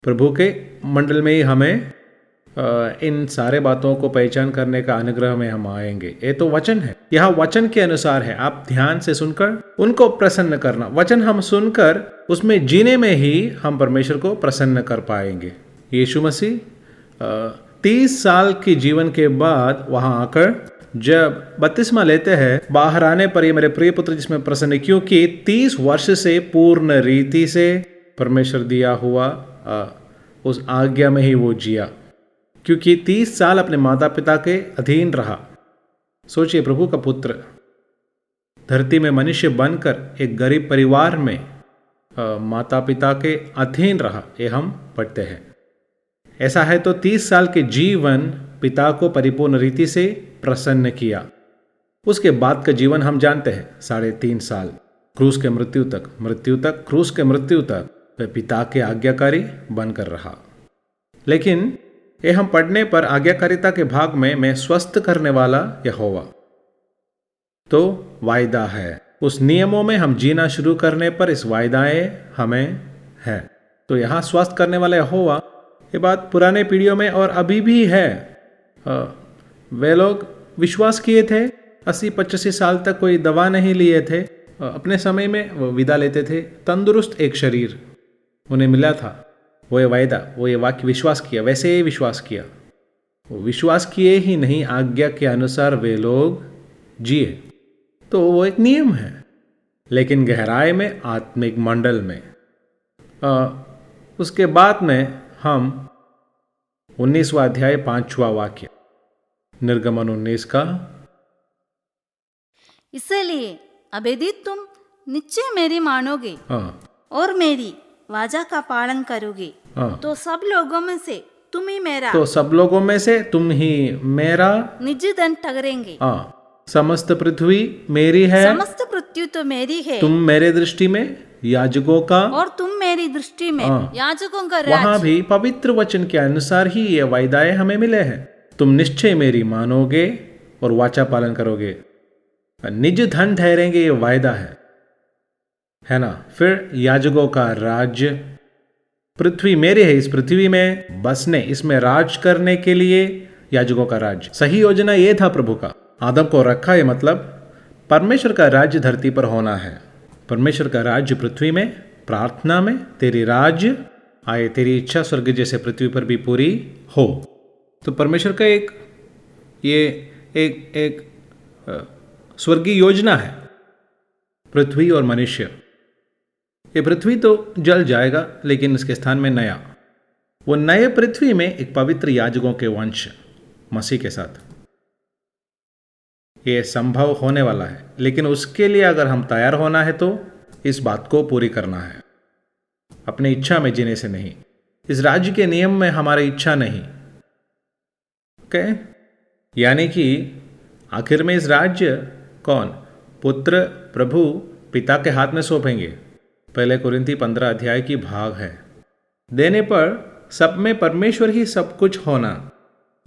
प्रभु के मंडल में ही हमें इन सारे बातों को पहचान करने का अनुग्रह में हम आएंगे। ये तो वचन है, यह वचन के अनुसार है। आप ध्यान से सुनकर उनको प्रसन्न करना। वचन हम सुनकर उसमें जीने में ही हम परमेश्वर को प्रसन्न कर पाएंगे। यीशु मसीह 30 साल के जीवन के बाद वहां आकर जब बपतिस्मा लेते हैं, बाहर आने पर ये मेरे प्रिय पुत्र जिसमें प्रसन्न है, क्योंकि 30 वर्ष से पूर्ण रीति से परमेश्वर दिया हुआ उस आज्ञा में ही वो जिया, क्योंकि 30 साल अपने माता पिता के अधीन रहा। सोचिए, प्रभु का पुत्र धरती में मनुष्य बनकर एक गरीब परिवार में माता पिता के अधीन रहा, ये हम पढ़ते हैं। ऐसा है तो 30 साल के जीवन पिता को परिपूर्ण रीति से प्रसन्न किया। उसके बाद का जीवन हम जानते हैं, 3.5 साल क्रूस के मृत्यु तक क्रूस के मृत्यु तक वह पिता के आज्ञाकारी बनकर रहा। लेकिन ये हम पढ़ने पर आज्ञाकारिता के भाग में मैं स्वस्थ करने वाला यहोवा, तो वायदा है। उस नियमों में हम जीना शुरू करने पर इस वायदाएं हमें है। तो यहाँ स्वस्थ करने वाला यहोवा, ये बात पुराने पीढ़ियों में और अभी भी है। वे लोग विश्वास किए थे, 80-85 साल तक कोई दवा नहीं लिए थे, अपने समय में वो विदा लेते थे। तंदुरुस्त एक शरीर उन्हें मिला था। वो ये वायदा, वो ये वाक्य विश्वास किया, वैसे ही विश्वास किया। वो विश्वास किए ही नहीं, आज्ञा के अनुसार वे लोग जिए। तो वो एक नियम है। लेकिन गहराई में, आत्मिक मंडल में, उसके बाद में हम 19वां अध्याय 5वां वाक्य, निर्गमन 19 का, इसलिए अबेदी तुम निश्चय मेरी मानोगे और मेरी वाचा का पालन करोगे, तो सब लोगों में से तुम ही मेरा, तो सब लोगों में से तुम ही मेरा निज धन ठहरेंगे। समस्त पृथ्वी मेरी है, समस्त पृथ्वी तो मेरी है, तुम मेरे दृष्टि में याजकों का, और तुम मेरी दृष्टि में याजकों का वहां राज। भी पवित्र वचन के अनुसार ही ये वायदाएं हमें मिले हैं। तुम निश्चय मेरी मानोगे और वाचा पालन करोगे, निज धन ठहरेंगे, ये वायदा है ना। फिर याजकों का राज्य, पृथ्वी मेरे है, इस पृथ्वी में बसने, इसमें राज करने के लिए याजकों का राज्य। सही योजना ये था प्रभु का, आदम को रखा, ये मतलब परमेश्वर का राज्य धरती पर होना है। परमेश्वर का राज्य पृथ्वी में, प्रार्थना में, तेरी राज्य आए, तेरी इच्छा स्वर्ग जैसे पृथ्वी पर भी पूरी हो। तो परमेश्वर का एक स्वर्गीय योजना है, पृथ्वी और मनुष्य। ये पृथ्वी तो जल जाएगा, लेकिन इसके स्थान में नया, वो नए पृथ्वी में एक पवित्र याजकों के वंश मसीह के साथ ये संभव होने वाला है। लेकिन उसके लिए अगर हम तैयार होना है तो इस बात को पूरी करना है, अपनी इच्छा में जीने से नहीं, इस राज्य के नियम में हमारी इच्छा नहीं। ओके, यानी कि आखिर में इस राज्य कौन, पुत्र प्रभु पिता के हाथ में सौंपेंगे। पहले कुरिन्थी 15 अध्याय की भाग है। देने पर सब में परमेश्वर ही सब कुछ होना,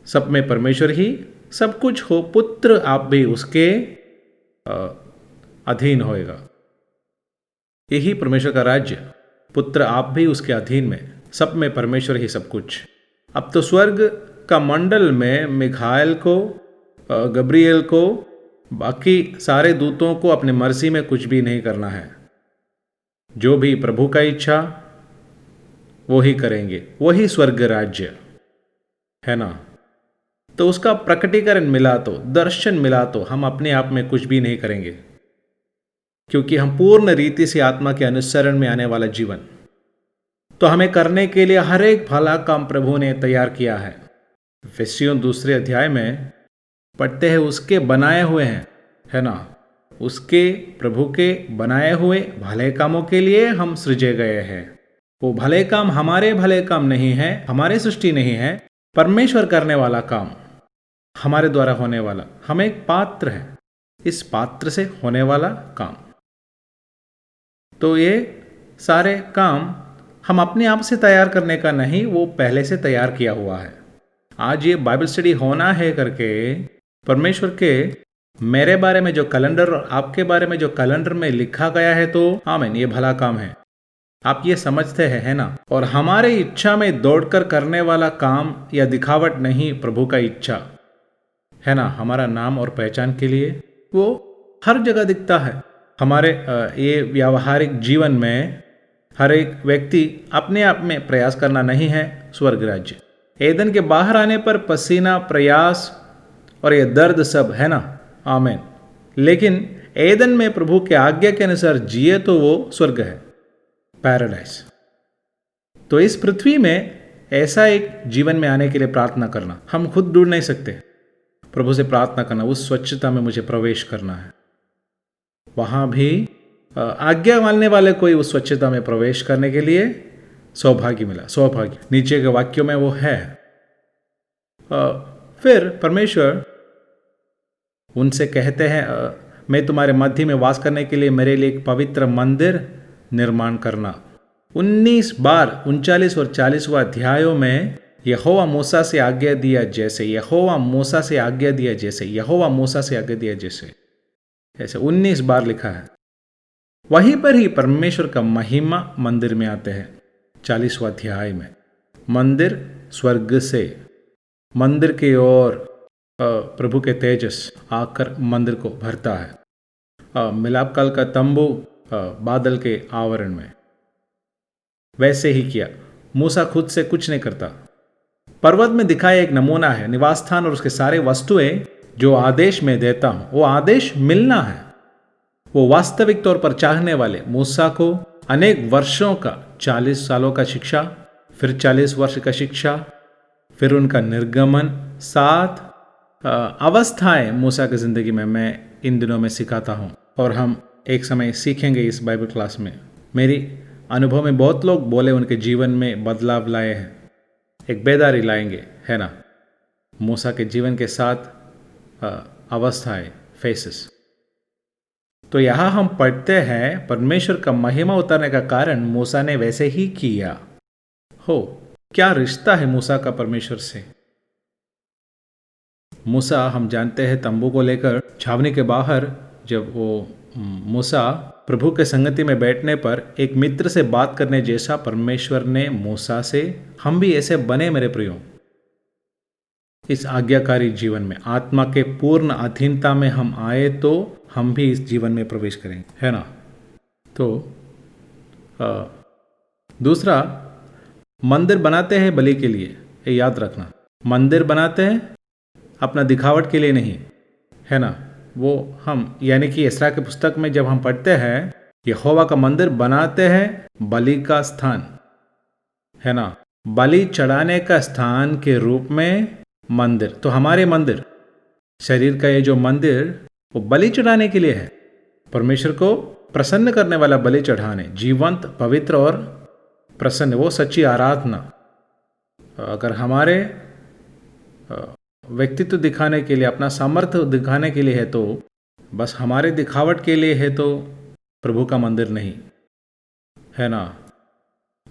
सब में परमेश्वर ही सब कुछ हो, पुत्र आप भी उसके अधीन होएगा। यही परमेश्वर का राज्य, पुत्र आप भी उसके अधीन में, सब में परमेश्वर ही सब कुछ। अब तो स्वर्ग का मंडल में मिखाएल को, गब्रिएल को, बाकी सारे दूतों को अपने मर्जी में कुछ भी नहीं करना है। जो भी प्रभु का इच्छा वो ही करेंगे, वही स्वर्ग राज्य है ना। तो उसका प्रकटीकरण मिला तो, दर्शन मिला तो हम अपने आप में कुछ भी नहीं करेंगे, क्योंकि हम पूर्ण रीति से आत्मा के अनुसरण में आने वाला जीवन तो हमें करने के लिए हर एक भला काम प्रभु ने तैयार किया है। इफिसियों 2 अध्याय में पढ़ते हैं, उसके बनाए हुए हैं, है ना, उसके प्रभु के बनाए हुए भले कामों के लिए हम सृजे गए हैं। वो भले काम हमारे भले काम नहीं है, हमारे सृष्टि नहीं है, परमेश्वर करने वाला काम, हमारे द्वारा होने वाला। हम एक पात्र है, इस पात्र से होने वाला काम। तो ये सारे काम हम अपने आप से तैयार करने का नहीं, वो पहले से तैयार किया हुआ है। आज ये बाइबल स्टडी होना है करके परमेश्वर के मेरे बारे में जो कैलेंडर और आपके बारे में जो कैलेंडर में लिखा गया है, तो आमीन, ये भला काम है, आप ये समझते हैं, है ना। और हमारे इच्छा में दौड़कर करने वाला काम या दिखावट नहीं, प्रभु का इच्छा है ना, हमारा नाम और पहचान के लिए वो हर जगह दिखता है। हमारे ये व्यावहारिक जीवन में हर एक व्यक्ति अपने आप में प्रयास करना नहीं है। स्वर्ग राज्य एदन के बाहर आने पर पसीना, प्रयास और ये दर्द सब है ना, आमीन। लेकिन एदन में प्रभु के आज्ञा के अनुसार जिए तो वो स्वर्ग है, पैराडाइज। तो इस पृथ्वी में ऐसा एक जीवन में आने के लिए प्रार्थना करना, हम खुद ढूंढ नहीं सकते। प्रभु से प्रार्थना करना, उस स्वच्छता में मुझे प्रवेश करना है। वहां भी आज्ञा मानने वाले कोई उस स्वच्छता में प्रवेश करने के लिए सौभाग्य मिला, सौभाग्य नीचे के वाक्यों में वो है। फिर परमेश्वर उनसे कहते हैं, मैं तुम्हारे मध्य में वास करने के लिए मेरे लिए एक पवित्र मंदिर निर्माण करना। 19 बार 39 और 40वां अध्यायों में यहोवा मूसा से आज्ञा दिया जैसे, यहोवा मूसा से आज्ञा दिया जैसे, यहोवा मूसा से आज्ञा दिया जैसे, ऐसे 19 बार लिखा है। वहीं पर ही परमेश्वर का महिमा मंदिर में आते हैं। 40वां अध्याय में मंदिर स्वर्ग से, मंदिर की ओर प्रभु के तेजस आकर मंदिर को भरता है। मिलाप काल का तंबू बादल के आवरण में वैसे ही किया। मूसा खुद से कुछ नहीं करता। पर्वत में दिखाया एक नमूना है, निवास स्थान और उसके सारे वस्तुएं जो आदेश में देता हूं, वो आदेश मिलना है। वो वास्तविक तौर पर चाहने वाले मूसा को अनेक वर्षों का, 40 सालों का शिक्षा, फिर 40 वर्ष का शिक्षा, फिर उनका निर्गमन, 7 अवस्थाएं मूसा की जिंदगी में मैं इन दिनों में सिखाता हूं और हम एक समय सीखेंगे इस बाइबल क्लास में। मेरी अनुभव में बहुत लोग बोले उनके जीवन में बदलाव लाए हैं, एक बेदारी लाएंगे, है ना। मूसा के जीवन के 7 अवस्थाएं, फेसेस। तो यहां हम पढ़ते हैं परमेश्वर का महिमा उतारने का कारण मूसा ने वैसे ही किया हो। क्या रिश्ता है मूसा का परमेश्वर से? मूसा, हम जानते हैं, तंबू को लेकर छावनी के बाहर जब वो मूसा प्रभु के संगति में बैठने पर एक मित्र से बात करने जैसा परमेश्वर ने मूसा से, हम भी ऐसे बने मेरे प्रियो, इस आज्ञाकारी जीवन में आत्मा के पूर्ण अधीनता में हम आए तो हम भी इस जीवन में प्रवेश करेंगे, है ना। तो दूसरा, मंदिर बनाते हैं बलि के लिए, ये याद रखना। मंदिर बनाते हैं अपना दिखावट के लिए नहीं, है ना। वो हम यानी कि एस्रा की पुस्तक में जब हम पढ़ते हैं यहोवा का मंदिर बनाते हैं, बलि का स्थान, है ना, बलि चढ़ाने का स्थान के रूप में मंदिर। तो हमारे मंदिर, शरीर का ये जो मंदिर, वो बलि चढ़ाने के लिए है, परमेश्वर को प्रसन्न करने वाला बलि चढ़ाने, जीवंत, पवित्र और प्रसन्न, वो सच्ची आराधना। अगर हमारे व्यक्तित्व दिखाने के लिए, अपना सामर्थ्य दिखाने के लिए है तो, बस हमारे दिखावट के लिए है तो प्रभु का मंदिर नहीं, है ना।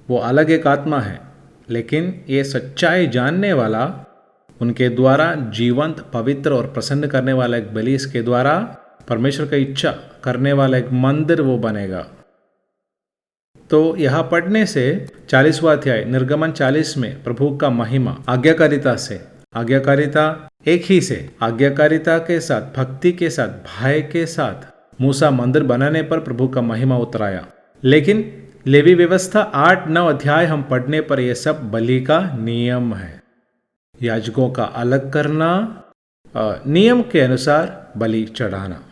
वो अलग एक आत्मा है, लेकिन ये सच्चाई जानने वाला, उनके द्वारा जीवंत, पवित्र और प्रसन्न करने वाला एक बलि, इसके द्वारा परमेश्वर का इच्छा करने वाला एक मंदिर वो बनेगा। तो यहां पढ़ने से 40वां अध्याय निर्गमन 40 में प्रभु का महिमा आज्ञाकारिता से, आज्ञाकारिता एक ही से, आज्ञाकारिता के साथ, भक्ति के साथ, भय के साथ मूसा मंदिर बनाने पर प्रभु का महिमा उतराया। लेकिन लेवी व्यवस्था 8-9 अध्याय हम पढ़ने पर यह सब बलि का नियम है। याजकों का अलग करना, नियम के अनुसार बलि चढ़ाना,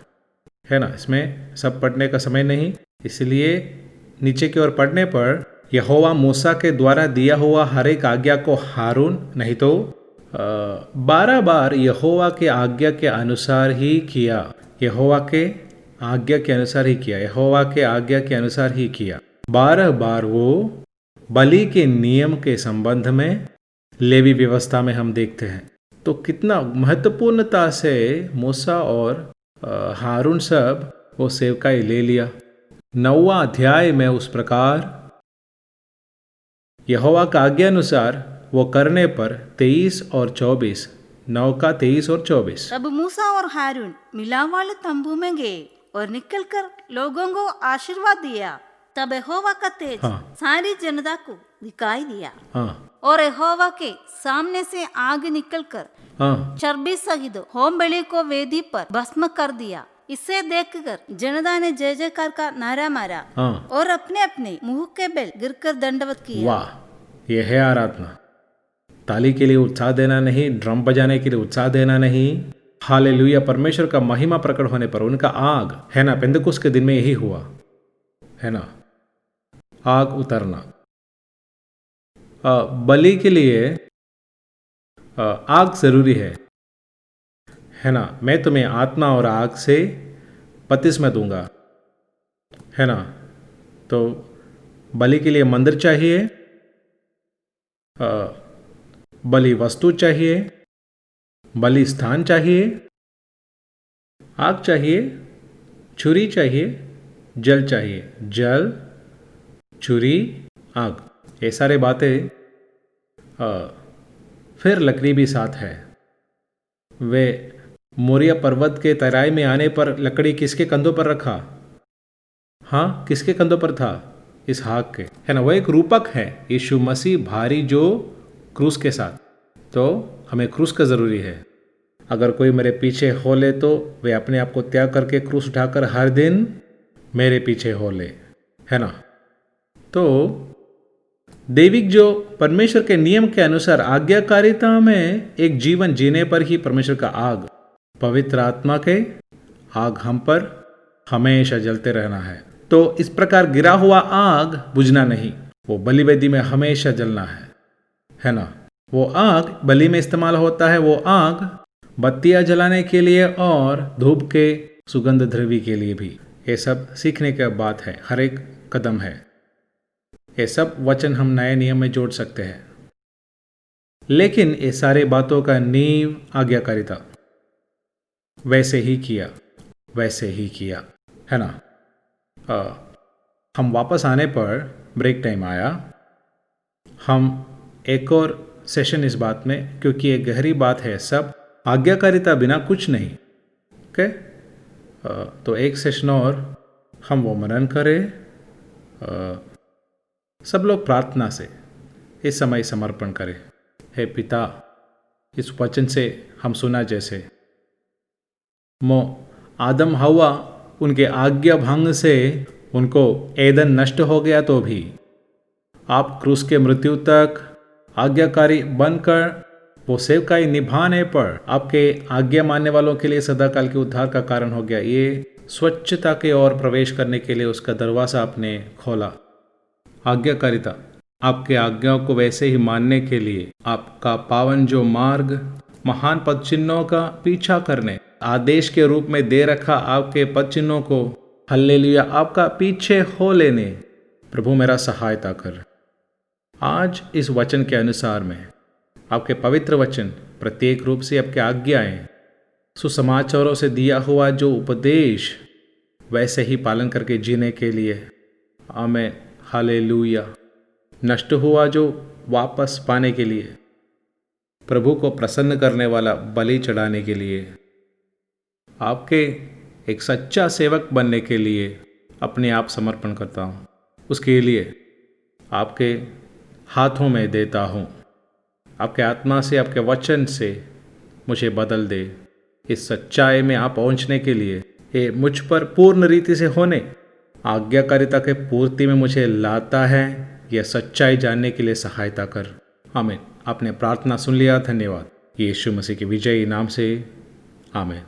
है ना। इसमें सब पढ़ने का समय नहीं, इसलिए नीचे की ओर पढ़ने पर यहोवा मूसा के द्वारा दिया हुआ हर एक आज्ञा को हारून नहीं तो 12 बार यहोवा के आज्ञा के अनुसार ही किया, यहोवा के आज्ञा के अनुसार ही किया, यहोवा के आज्ञा के अनुसार ही किया। 12 बार वो बलि के नियम के संबंध में लेवी व्यवस्था में हम देखते हैं। तो कितना महत्वपूर्णता से मूसा और हारून सब वो सेवकाई ले लिया। 9वां अध्याय में उस प्रकार यहोवा का आज्ञा अनुसार वो करने पर 23 और 24, 9 का 23 और 24। तब मूसा और हारून मिलाप वाले तंबू में गए और निकलकर लोगों को आशीर्वाद दिया। तब यहोवा का तेज सारी जनता को दिखाई दिया और यहोवा के सामने से आग निकलकर चर्बी सहित होम बलि को वेदी पर भस्म कर दिया। इसे देखकर जनता ने जय जयकार का नारा मारा और अपने अपने मुंह के बल गिरकर दंडवत किया। वाह, यह है आराधना। ताली के लिए उत्साह देना नहीं, ड्रम बजाने के लिए उत्साह देना नहीं। हालेलुया। परमेश्वर का महिमा प्रकट होने पर उनका आग, है ना, पेंदकुस्त के दिन में यही हुआ, है ना, आग उतरना। बलि के लिए आग जरूरी है ना। मैं तुम्हें आत्मा और आग से बपतिस्मा दूंगा, है ना। तो बलि के लिए मंदिर चाहिए, बलि वस्तु चाहिए, बलि स्थान चाहिए, आग चाहिए, छुरी चाहिए, जल चाहिए, जल, छुरी, आग, ये सारे बातें। फिर लकड़ी भी साथ है। वे मोरिया पर्वत के तराई में आने पर लकड़ी किसके कंधों पर रखा? हाँ, किसके कंधों पर था? इसहाक के, है ना। वो एक रूपक है, यीशु मसीह भारी जो क्रूस के साथ। तो हमें क्रूस का ज़रूरी है। अगर कोई मेरे पीछे हो ले तो वे अपने आप को त्याग करके क्रूस उठाकर हर दिन मेरे पीछे हो ले, है ना। तो दैविक जो परमेश्वर के नियम के अनुसार आज्ञाकारिता में एक जीवन जीने पर ही परमेश्वर का आग, पवित्र आत्मा के आग हम पर हमेशा जलते रहना है। तो इस प्रकार गिरा हुआ आग बुझना नहीं, वो बलिवेदी में हमेशा जलना है ना। वो आग बलि में इस्तेमाल होता है, वो आग बत्तियां जलाने के लिए और धूप के सुगंध द्रव्य के लिए भी। ये सब सीखने की बात है, हर एक कदम है। ये सब वचन हम नए नियम में जोड़ सकते हैं, लेकिन ये सारे बातों का नींव आज्ञाकारिता। वैसे ही किया, है ना। हम वापस आने पर ब्रेक टाइम आया, हम एक और सेशन इस बात में, क्योंकि ये गहरी बात है। सब आज्ञाकारिता बिना कुछ नहीं, ओके। तो एक सेशन और हम वो मनन करें। सब लोग प्रार्थना से इस समय समर्पण करें। हे पिता, इस वचन से हम सुना जैसे आदम हवा उनके आज्ञा भंग से उनको एदन नष्ट हो गया, तो भी आप क्रूस के मृत्यु तक आज्ञाकारी बनकर वो सेवकाई निभाने पर आपके आज्ञा मानने वालों के लिए सदाकाल के उद्धार का कारण हो गया। ये स्वच्छता के ओर प्रवेश करने के लिए उसका दरवाज़ा आपने खोला। आज्ञाकारिता, आपके आज्ञाओं को वैसे ही मानने के लिए आपका पावन जो मार्ग महान पद चिन्हों का पीछा करने आदेश के रूप में दे रखा, आपके पद चिन्हों को हल्लेलुया आपका पीछे हो लेने प्रभु मेरा सहायता कर। आज इस वचन के अनुसार में आपके पवित्र वचन प्रत्येक रूप से आपके आज्ञाएं, सुसमाचारों से दिया हुआ जो उपदेश, वैसे ही पालन करके जीने के लिए आमेन, हालेलुया। नष्ट हुआ जो वापस पाने के लिए, प्रभु को प्रसन्न करने वाला बलि चढ़ाने के लिए, आपके एक सच्चा सेवक बनने के लिए अपने आप समर्पण करता हूँ। उसके लिए आपके हाथों में देता हूँ। आपके आत्मा से, आपके वचन से मुझे बदल दे। इस सच्चाई में आप पहुँचने के लिए, ये मुझ पर पूर्ण रीति से होने, आज्ञाकारिता के पूर्ति में मुझे लाता है। यह सच्चाई जानने के लिए सहायता कर। आमीन। आपने प्रार्थना सुन लिया, धन्यवाद। यीशु मसीह के विजयी नाम से आमीन।